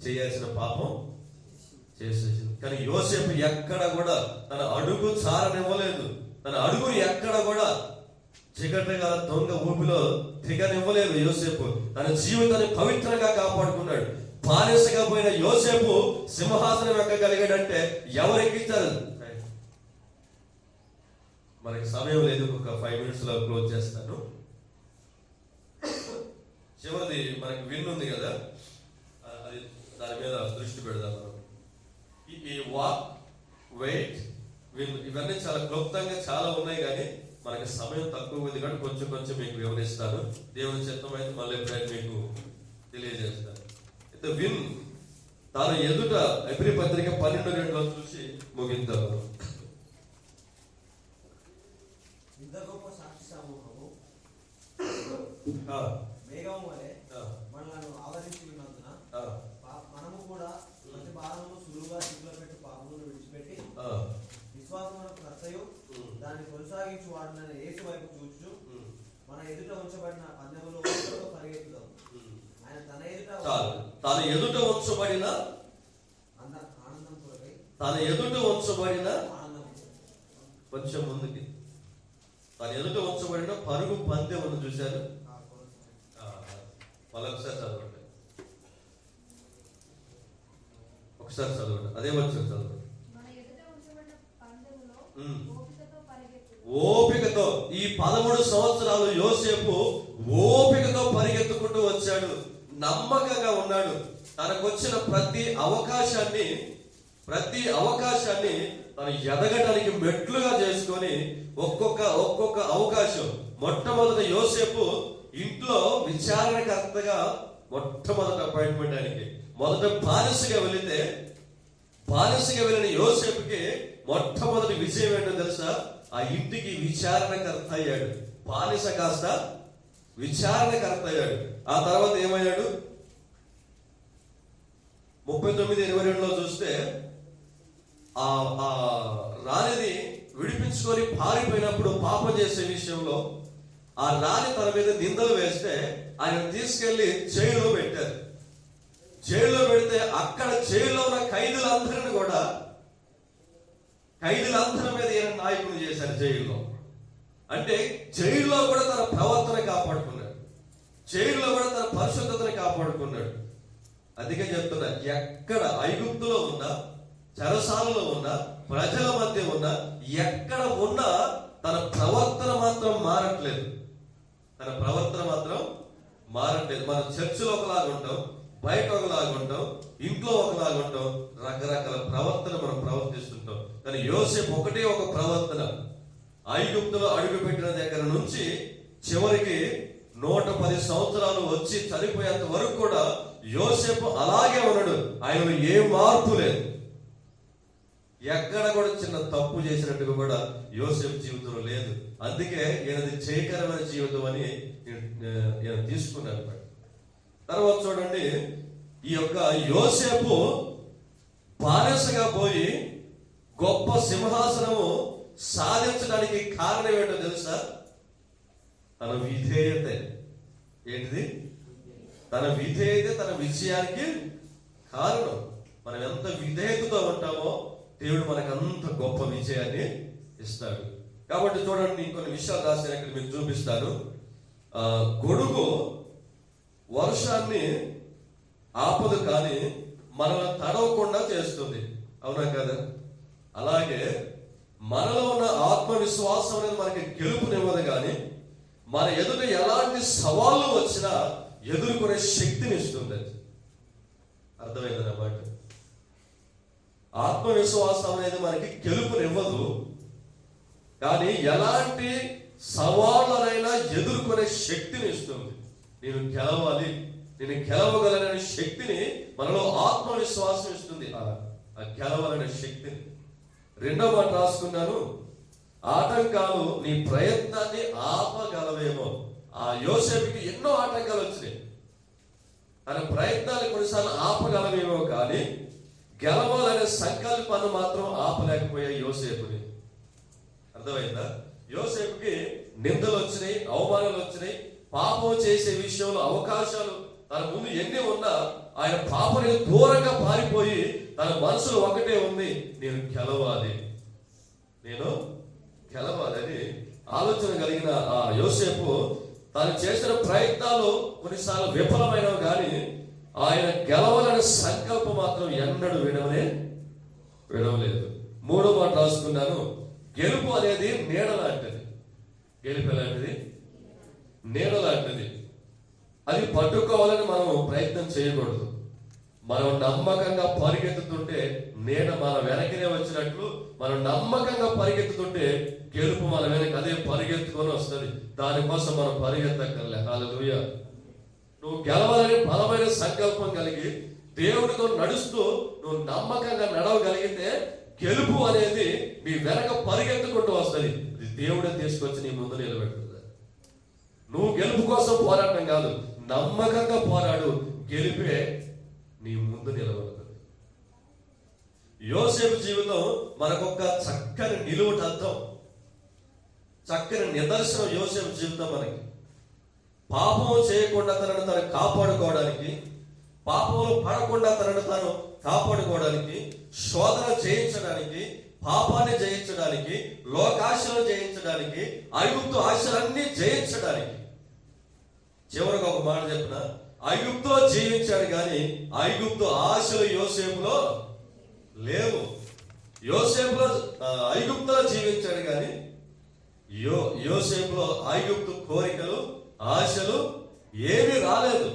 చేయాల్సిన పాపం చేసేసింది. కానీ యోసేపు ఎక్కడ కూడా తన అడుగు చారనివ్వలేదు. తన అడుగుని ఎక్కడ కూడా చికటగా దొంగ ఊపిలో దిగనివ్వలేదు. యోసేపు తన జీవితాన్ని పవిత్రంగా కాపాడుకున్నాడు. బానిసగా పోయిన యోసేపు సింహాసనం ఎక్కగలిగాడంటే ఎవరికి ఇచ్చారు? మనకి సమయం లేదు, ఒక 5 minutes లో క్లోజ్ చేస్తాను. చివరిది మనకి విన్ ఉంది కదా, అది దాని మీద దృష్టి పెడదాం మనం. ఈ వాక్, వెయిట్, విన్ ఇవన్నీ చాలా క్లుప్తంగా చాలా ఉన్నాయి, కానీ మనకి సమయం తక్కువ ఉంది కాబట్టి కొంచెం కొంచెం మీకు వివరిస్తాను. దేవుని చిత్తం అయితే మళ్ళీ ఎప్పుడైనా మీకు తెలియజేస్తాను. అయితే విన్ తాను ఎదుట ఎబ్రీ పత్రిక 12:2 చూసి ముగిద్దాం. గొప్ప సాక్షి సమూహము మేఘం వలె మనలను ఆవరించి ఉన్నందున మనము కూడా ప్రతి భారము సులువుగా చిక్కులో పెట్టి పాపమును విడిచిపెట్టి విశ్వాసమునకు కర్తయు దాన్ని కొనసాగించు వాడిన యేసు వైపు చూచు మన ఎదుట ఉంచబడిన పందెములో పరిగెత్తుదాం. ఆయన తన ఎదుట ఉంచబడిన ఆనందం కొరకై, తన ఎదుట ఉంచబడిన ఆనందం, కొంచెం ముందుకి తన ఎదుట ఉంచబడిన పరుగు పందెమును చూశారు. ఒకసారి చదవండి, ఒకసారి చదవండి, అదే వచ్చారు చదవండి. ఓపికతో ఈ 13 సంవత్సరాలు యోసేపు ఓపికతో పరిగెత్తుకుంటూ వచ్చాడు. నమ్మకంగా ఉన్నాడు. తనకొచ్చిన ప్రతి అవకాశాన్ని తను ఎదగడానికి మెట్లుగా చేసుకొని ఒక్కొక్క అవకాశం. మొట్టమొదటి యోసేపు ఇంట్లో విచారణకర్తగా మొట్టమొదటి అపాయింట్మెంట్ ఆయనకి. మొదట బానిసగా వెళ్ళిన యోసేపుకి మొట్టమొదటి విజయం ఏంటో తెలుసా? ఆ ఇంటికి విచారణకర్త అయ్యాడు. బానిస కాస్త విచారణకర్త అయ్యాడు. ఆ తర్వాత ఏమయ్యాడు? 39:22 చూస్తే ఆ రాణిని విడిపించుకొని పారిపోయినప్పుడు పాపం చేసే విషయంలో ఆ రాణి తన మీద నిందలు వేస్తే ఆయన తీసుకెళ్లి జైల్లో పెట్టారు. జైల్లో పెడితే అక్కడ జైల్లో ఉన్న ఖైదీలందరి మీద ఈయన నాయకులు చేశారు జైల్లో. అంటే జైల్లో కూడా తన ప్రవర్తన కాపాడుకున్నాడు, జైల్లో కూడా తన పరిశుద్ధతని కాపాడుకున్నాడు. అందుకే చెప్తున్నా, ఎక్కడ ఐగుప్తులో ఉన్నా, చెరసాలలో ఉన్నా, ప్రజల మధ్య ఉన్నా, ఎక్కడ ఉన్నా తన ప్రవర్తన మాత్రం మారట్లేదు. మన చర్చిలో ఒకలాగా ఉంటాం, బయట ఒకలాగా ఉంటాం, ఇంట్లో ఒకలాగా ఉంటాం, రకరకాల ప్రవర్తన మనం ప్రవర్తిస్తుంటాం. కానీ యోసేపు ఒకటే ఒక ప్రవర్తన. ఐగుప్తులో అడుగుపెట్టిన దగ్గర నుంచి చివరికి 110 సంవత్సరాలు వచ్చి చనిపోయేంత వరకు కూడా యోసేపు అలాగే ఉన్నాడు. ఆయనలో ఏ మార్పు లేదు. ఎక్కడ కూడా చిన్న తప్పు చేసినట్టుగా కూడా యోసేపు జీవితంలో లేదు. అందుకే ఈయనది జయకరమైన జీవితం అని ఈయన తీసుకున్నాను. తర్వాత చూడండి, ఈ యొక్క యోసేపు బానిసగా పోయి గొప్ప సింహాసనము సాధించడానికి కారణం ఏంటో తెలుసా? తన విధేయత. ఏంటిది? తన విధేయత తన విజయానికి కారణం. మనం ఎంత విధేయతతో ఉంటామో దేవుడు మనకు అంత గొప్ప విజయాన్ని ఇస్తాడు. కాబట్టి చూడండి, ఇంకొన్ని విషయాలు రాసిన ఇక్కడ మీకు చూపిస్తాను. గొడుగు వర్షాన్ని ఆపదు, కానీ మనల్ని తడవకుండా చేస్తుంది. అవునా కదా? అలాగే మనలో ఉన్న ఆత్మవిశ్వాసం అనేది మనకి గెలుపునివ్వదు, కానీ మన ఎదుట ఎలాంటి సవాళ్ళు వచ్చినా ఎదుర్కొనే శక్తిని ఇస్తుంది. అర్థమైందన్నమాట. ఆత్మవిశ్వాసం అనేది మనకి గెలుపునివ్వదు, కానీ ఎలాంటి సవాళ్ళనైనా ఎదుర్కొనే శక్తిని ఇస్తుంది. నేను గెలవాలి, నేను గెలవగలననే శక్తిని మనలో ఆత్మవిశ్వాసం ఇస్తుంది. ఆ గెలవాలనే శక్తిని. రెండో మాట రాసుకున్నాను, ఆటంకాలు నీ ప్రయత్నాన్ని ఆపగలవేమో. ఆ యోసేపుకి ఎన్నో ఆటంకాలు వచ్చినాయి. తన ప్రయత్నాన్ని కొన్నిసార్లు ఆపగలవేమో, కానీ గెలవాలనే సంకల్పాన్ని మాత్రం ఆపలేకపోయే యోసేపుని. అర్థమైందా? యోసేపుకి నిందలు వచ్చినాయి, అవమానాలు వచ్చినాయి, పాపం చేసే విషయంలో అవకాశాలు తన ముందు ఎన్ని ఉన్నా ఆయన పాపని దూరంగా పారిపోయి తన మనసులో ఒకటే ఉంది, నేను గెలవాలి, నేను గెలవాలని ఆలోచన కలిగిన ఆ యోసేపు తాను చేసిన ప్రయత్నాలు కొన్నిసార్లు విఫలమైనవి, కానీ ఆయన గెలవాలనే సంకల్పం మాత్రం ఎన్నడూ విడవలేదు. మూడో మాట రాసుకున్నాను, గెలుపు అనేది నీడ లాంటిది. గెలుపు ఎలాంటిది? నీడ లాంటిది. అది పట్టుకోవాలని మనం ప్రయత్నం చేయకూడదు. మనం నమ్మకంగా పరిగెత్తుతుంటే నీడ మన వెనకనే వచ్చినట్లు, మనం నమ్మకంగా పరిగెత్తుతుంటే గెలుపు మన వెనక అదే పరిగెత్తుకొని వస్తుంది. దానికోసం మనం పరిగెత్తక్కర్లే. హల్లెలూయా. నువ్వు గెలవాలని బలమైన సంకల్పం కలిగి దేవుడితో నడుస్తూ నువ్వు నమ్మకంగా నడవగలిగితే గెలుపు అనేది మీ వెనక పరిగెత్తుకుంటూ వస్తుంది. ఇది దేవుడే తీసుకొచ్చి నీ ముందు నిలబెడుతుంది. నువ్వు గెలుపు కోసం పోరాటం కాదు, నమ్మకంగా పోరాడు, గెలిపే నీ ముందు నిలబడుతుంది. యోసేపు జీవితం మనకొక చక్కని నిలువుటద్దం, చక్కని నిదర్శనం. యోసేపు జీవితం మనకి పాపము చేయకుండా తనను తాను కాపాడుకోవడానికి, పాపంలో పడకుండా తనను తాను కాపాడుకోవడానికి, శోధన జయించడానికి, పాపాన్ని జయించడానికి, లోకాశలను జయించడానికి, ఐగుప్తు ఆశలన్నీ జయించడానికి. చివరికి ఒక మాట చెప్పిన, ఐగుప్తులో జీవించాడు కానీ ఐగుప్తు ఆశలు యోసేపులో లేవు. యోసేపులో ఐగుప్తులో జీవించాడు కానీ యోసేపులో ఐగుప్తు కోరికలు ఆశలు ఏమీ రాలేదు.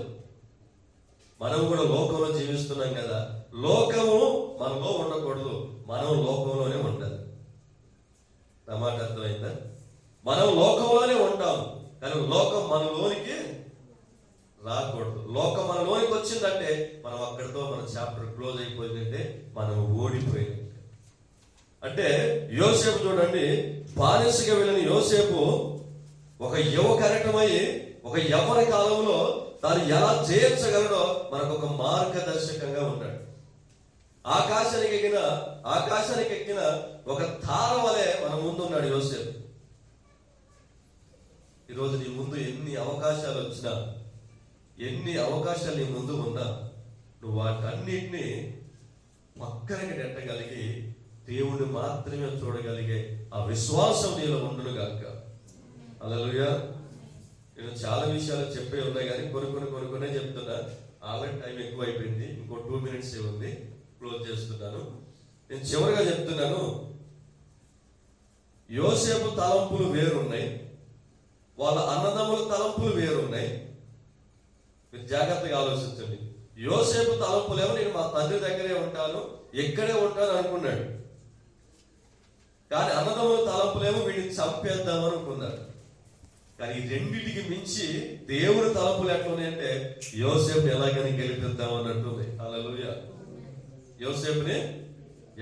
మనం కూడా లోకంలో జీవిస్తున్నాం కదా, లోకము మనలో ఉండకూడదు, మనం లోకంలోనే ఉండాలి. నా మాట అర్థమైందా? మనం లోకంలోనే ఉంటాము, కానీ లోకం మనలోనికి రాకూడదు. లోకం మనలోనికి వచ్చిందంటే మనం అక్కడితో మన చాప్టర్ క్లోజ్ అయిపోయిందంటే మనం ఓడిపోయింది. అంటే యోసేపు చూడండి, బానిసగా వెళ్ళిన యోసేపు ఒక యువకరటమై ఒక యవ్వన కాలంలో తాను ఎలా జయించగలడో మనకు ఒక మార్గదర్శకంగా ఉన్నాడు. ఆకాశానికి ఎక్కిన ఒక తార వలె మన ముందు ఉన్నాడు యోసేపు. ఈరోజు నీ ముందు ఎన్ని అవకాశాలు వచ్చినా, ఎన్ని అవకాశాలు నీ ముందు ఉన్నా, నువ్వు వాటన్నిటినీ పక్కనకి నెట్టగలిగి దేవుణ్ణి మాత్రమే చూడగలిగే ఆ విశ్వాసం నీలో ఉండును గాక. హల్లెలూయా. నేను చాలా విషయాలు చెప్పే ఉన్నాయి, కానీ కొనుక్కునే చెప్తున్నా. ఆల్రెడీ టైం ఎక్కువ అయిపోయింది, ఇంకో 2 minutes ఉంది, క్లోజ్ చేస్తున్నాను. నేను చివరిగా చెప్తున్నాను, యోసేపు తలంపులు వేరున్నాయి, వాళ్ళ అన్నదమ్ముల తలంపులు వేరున్నాయి. మీరు జాగ్రత్తగా ఆలోచించండి. యోసేపు తలంపులేమో నేను మా తండ్రి దగ్గరే ఉంటాను, ఇక్కడే ఉంటాను అనుకున్నాడు. కానీ అన్నదమ్ముల తలంపులేమో వీడిని చంపేద్దాం అనుకున్నాడు. కానీ ఈ రెండింటికి మించి దేవుడి తలంపులు ఎట్లున్నాయంటే యోసేపు ఎలాగైనా గెలిపిద్దాం అన్నట్టుంది. హల్లెలూయా. యోసేపుని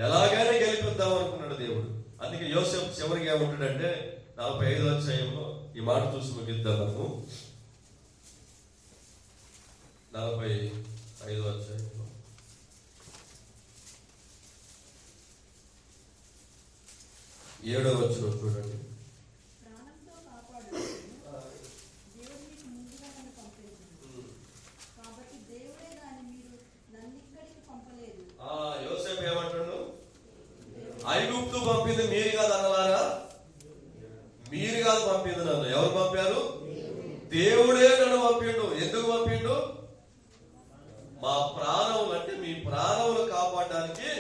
ఎలాగైనా గెలిపిద్దాం అనుకున్నాడు దేవుడు. అందుకే యోసేపు చివరికి ఏమంటాడంటే 45వ అధ్యాయంలో ఈ మాట చూసి ముగిద్దాం. మనము 45వ అధ్యాయంలో 7వ వచనం చూడండి. యోసేపు ఏమంటాడు? ఐగుప్తు పంపింది మీరు కాదు అన్నలారా, మీరు కాదు పంపింది నన్ను. ఎవరు పంపారు? దేవుడే నన్ను పంపిండు. ఎందుకు పంపిండు? మా ప్రాణములు అంటే మీ ప్రాణములు కాపాడడానికి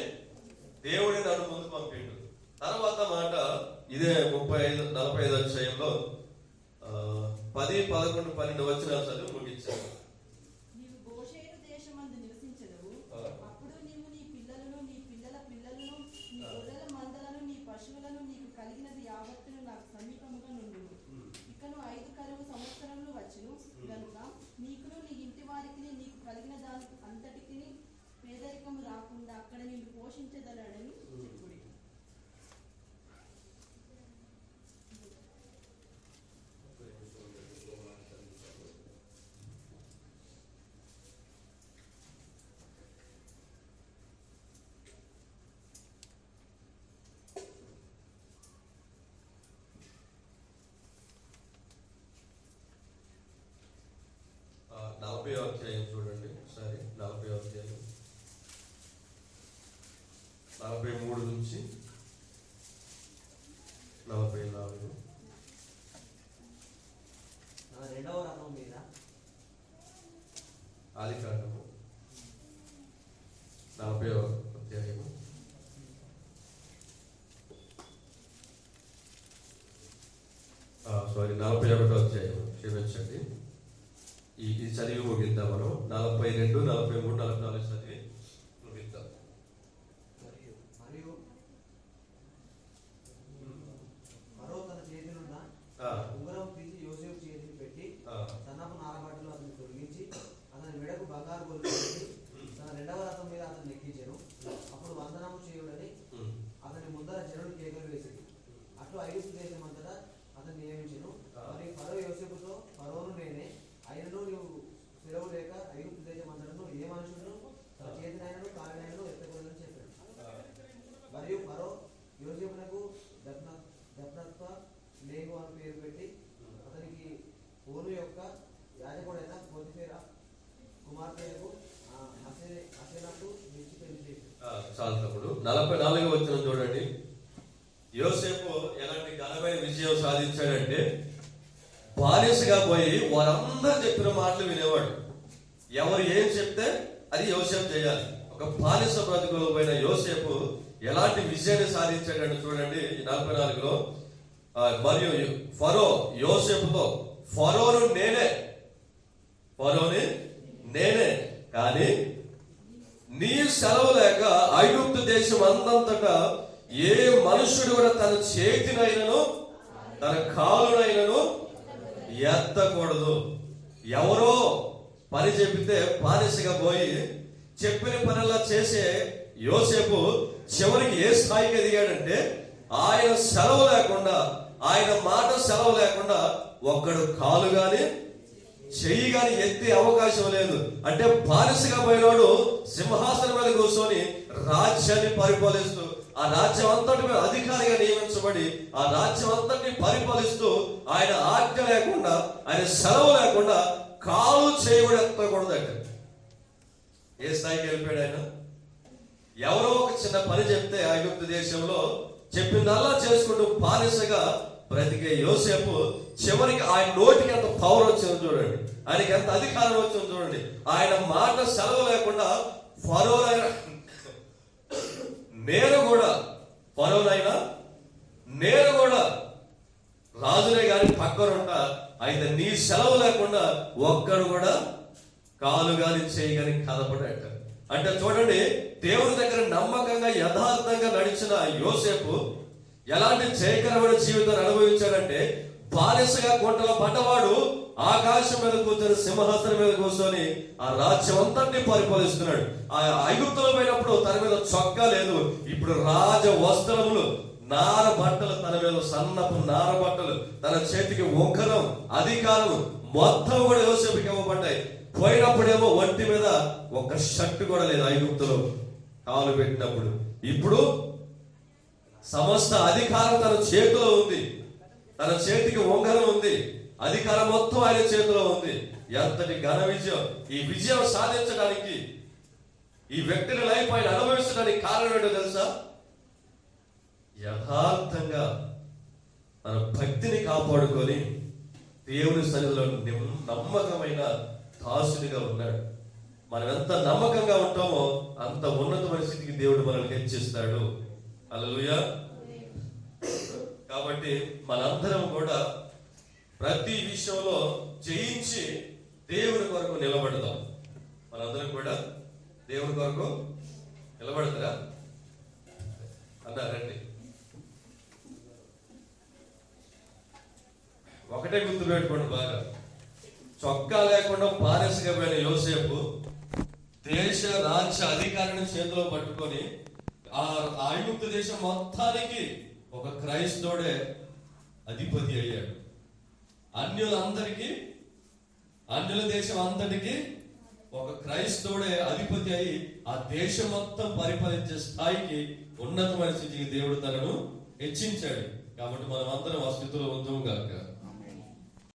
దేవుడే నన్ను ముందు పంపిండు. తర్వాత మాట ఇదే 45 అధ్యాయంలో 10, 11, 12 వచనాలు చదివి ముగించారు. రాకుండా అక్కడ నిన్ను పోషించదలడని చెప్పుడి. 40వ అధ్యాయం చూడండి ఒకసారి. 40వ అధ్యాయం 43 నుంచి 44. రెండవ రథం మీద ఆదికాండము 40వ అధ్యాయము 41వ అధ్యాయం, క్షమించండి. ఇది చదివి ముగిద్దాం మనం. 42, 43, 44 చదివి ముగిద్దాం. మరియు ఫరో తన చేతినున్న ఉంగరం తీసి యోసేపు చేతికి పెట్టి సన్నపు నారబట్టలు అతన్ని తొలగించి అతని మెడకు బంగారు గొలుసు పెట్టి తన రెండవ రథం మీద అతన్ని ఎక్కించాను. అప్పుడు వందనము చేయుడని అతని ముందర జనులు కేకలు వేసింది. అట్లు ఐగుప్తు దేశం అంతటా అతన్ని నియమించెను. మరి ఫరో యోసేపుతో, ఫరోను నేనే, అయినను నీవు సెలవు లేక ఐగుప్తు దేశం అంతటను ఏ మనుషుడు తన చేతినైనను కాలినైనను ఎత్తకూడదని చెప్పాడు. మరియు ఫరో యోసేపునకు దప్నత్వ లేహు అని పేరు పెట్టి అతనికి ఓను యొక్క యాజకుడైన పోతిఫేరా కుమార్తెకు అసెనకు నిలిచి పెళ్లి చేశాడు. చాలు తమ్ముడు. 44వ వచనం చూడండి. యోసేపు ఎలాంటి ఘనమైన విజయం సాధించాడంటే బానిసగా పోయి వారందరూ చెప్పిన మాటలు వినేవాడు. ఎవరు ఏం చెప్తే అది యోసేపు చేయాలి. ఒక బానిస బ్రతుకులో పోయిన యోసేపు ఎలాంటి విజయాన్ని సాధించాడంటే చూడండి 44లో. మరియు ఫరో యోసేపుతో, ఫరోని నేనే కానీ నీ సెలవు లేక ఐగుప్తు దేశం అందంతటా ఏ మనుషుడు కూడా తన చేతినైనను తన కాలునైనను ఎత్తకూడదు. ఎవరో పని చెప్పితే బానిసగా పోయి చెప్పిన పనిలా చేసే యోసేపు చివరికి ఏ స్థాయికి ఎదిగాడంటే ఆయన సెలవు లేకుండా, ఆయన మాట సెలవు లేకుండా ఒక్కడు కాలు గాని చెయ్యి గాని ఎత్తే అవకాశం లేదు. అంటే బానిసగా పోయినోడు సింహాసనం మీద కూర్చొని రాజ్యాన్ని పరిపాలిస్తూ, ఆ రాజ్యం అంతటి మీద అధికారిగా నియమించబడి ఆ రాజ్యం అంతటిని పరిపాలిస్తూ ఆయన ఆజ్ఞ లేకుండా, ఆయన సెలవు లేకుండా కాలు చేయబడి ఎత్తకూడదంటే ఏ స్థాయికి వెళ్ళిపోయాడు ఆయన? ఎవరో ఒక చిన్న పని చెప్తే ఐగుప్తు దేశంలో చెప్పిందల్లా చేసుకుంటూ బానిసగా బ్రతికే యోసేపు చివరికి ఆయన నోటికి ఎంత పవర్ వచ్చిందో చూడండి, ఆయనకి ఎంత అధికారం వచ్చిందో చూడండి. ఆయన మాట సెలవు లేకుండా ఫరోనైనా నేను కూడా రాజునే గాని పక్కనుంటా, అయితే నీ సెలవు లేకుండా ఒక్కడు కూడా కాలు గాని చేయి గాని కదపడట. అంటే చూడండి, దేవుడి దగ్గర నమ్మకంగా యథార్థంగా నడిచిన యోసేపు ఎలాంటి జయకరమైన జీవితాన్ని అనుభవించాడంటే, బానిసగా కొండలో పడ్డవాడు ఆకాశం మీద కూర్చొని సింహాసనం మీద కూర్చొని ఆ రాజ్యం అంతటిని పరిపాలిస్తున్నాడు. ఆ ఐగుప్తులో పోయినప్పుడు తన మీద చొక్కా లేదు, ఇప్పుడు రాజ వస్త్రములు, నార బట్టలు తన మీద, సన్నపు నార బట్టలు, తన చేతికి ఉంగరం, అధికారం మొత్తం కూడా యోసేపుకి ఇవ్వబడ్డాయి. పోయినప్పుడేమో ఒంటి మీద ఒక షర్ట్ కూడా లేదు ఐగుప్తులో కాలు పెట్టినప్పుడు. ఇప్పుడు సమస్త అధికారం తన చేతిలో ఉంది, తన చేతికి ఉంగరం ఉంది, అధికారం మొత్తం ఆయన చేతిలో ఉంది. ఎంతటి ఘన విజయం! ఈ విజయం సాధించడానికి, ఈ వ్యక్తిని లైఫ్ ఆయన అనుభవించడానికి కారణం ఏంటో తెలుసా? యథార్థంగా తన భక్తిని కాపాడుకొని దేవుని సన్నిధిలో నమ్మకమైన దాసునిగా ఉన్నాడు. మనం ఎంత నమ్మకంగా ఉంటామో అంత ఉన్నతమైన స్థితికి దేవుడు మనల్ని హెచ్చిస్తాడు. హల్లెలూయా. కాబట్టి మనందరం కూడా ప్రతి విషయంలో జయించి దేవుని కొరకు నిలబడదాం. మనందరం కూడా దేవుని కొరకు నిలబడతారా అన్నారండి. ఒకటే గుర్తుపెట్టుకోండి బాగా, చొక్కా లేకుండా బానిసగా పోయిన యోసేపు దేశ రాజ్య అధికారాన్ని చేతిలో పట్టుకొని ఆ ఐగుప్తు దేశం మొత్తానికి ఒక క్రైస్తవుడే అధిపతి అయ్యాడు. అన్యుల దేశం అంతటికి ఒక క్రైస్తవుడే అధిపతి అయి ఆ దేశం మొత్తం పరిపాలించే స్థాయికి, ఉన్నతమైన స్థితికి దేవుడు తనను హెచ్చించాడు. కాబట్టి మనం అందరం ఆ స్థితిలో ఉందాం గాక.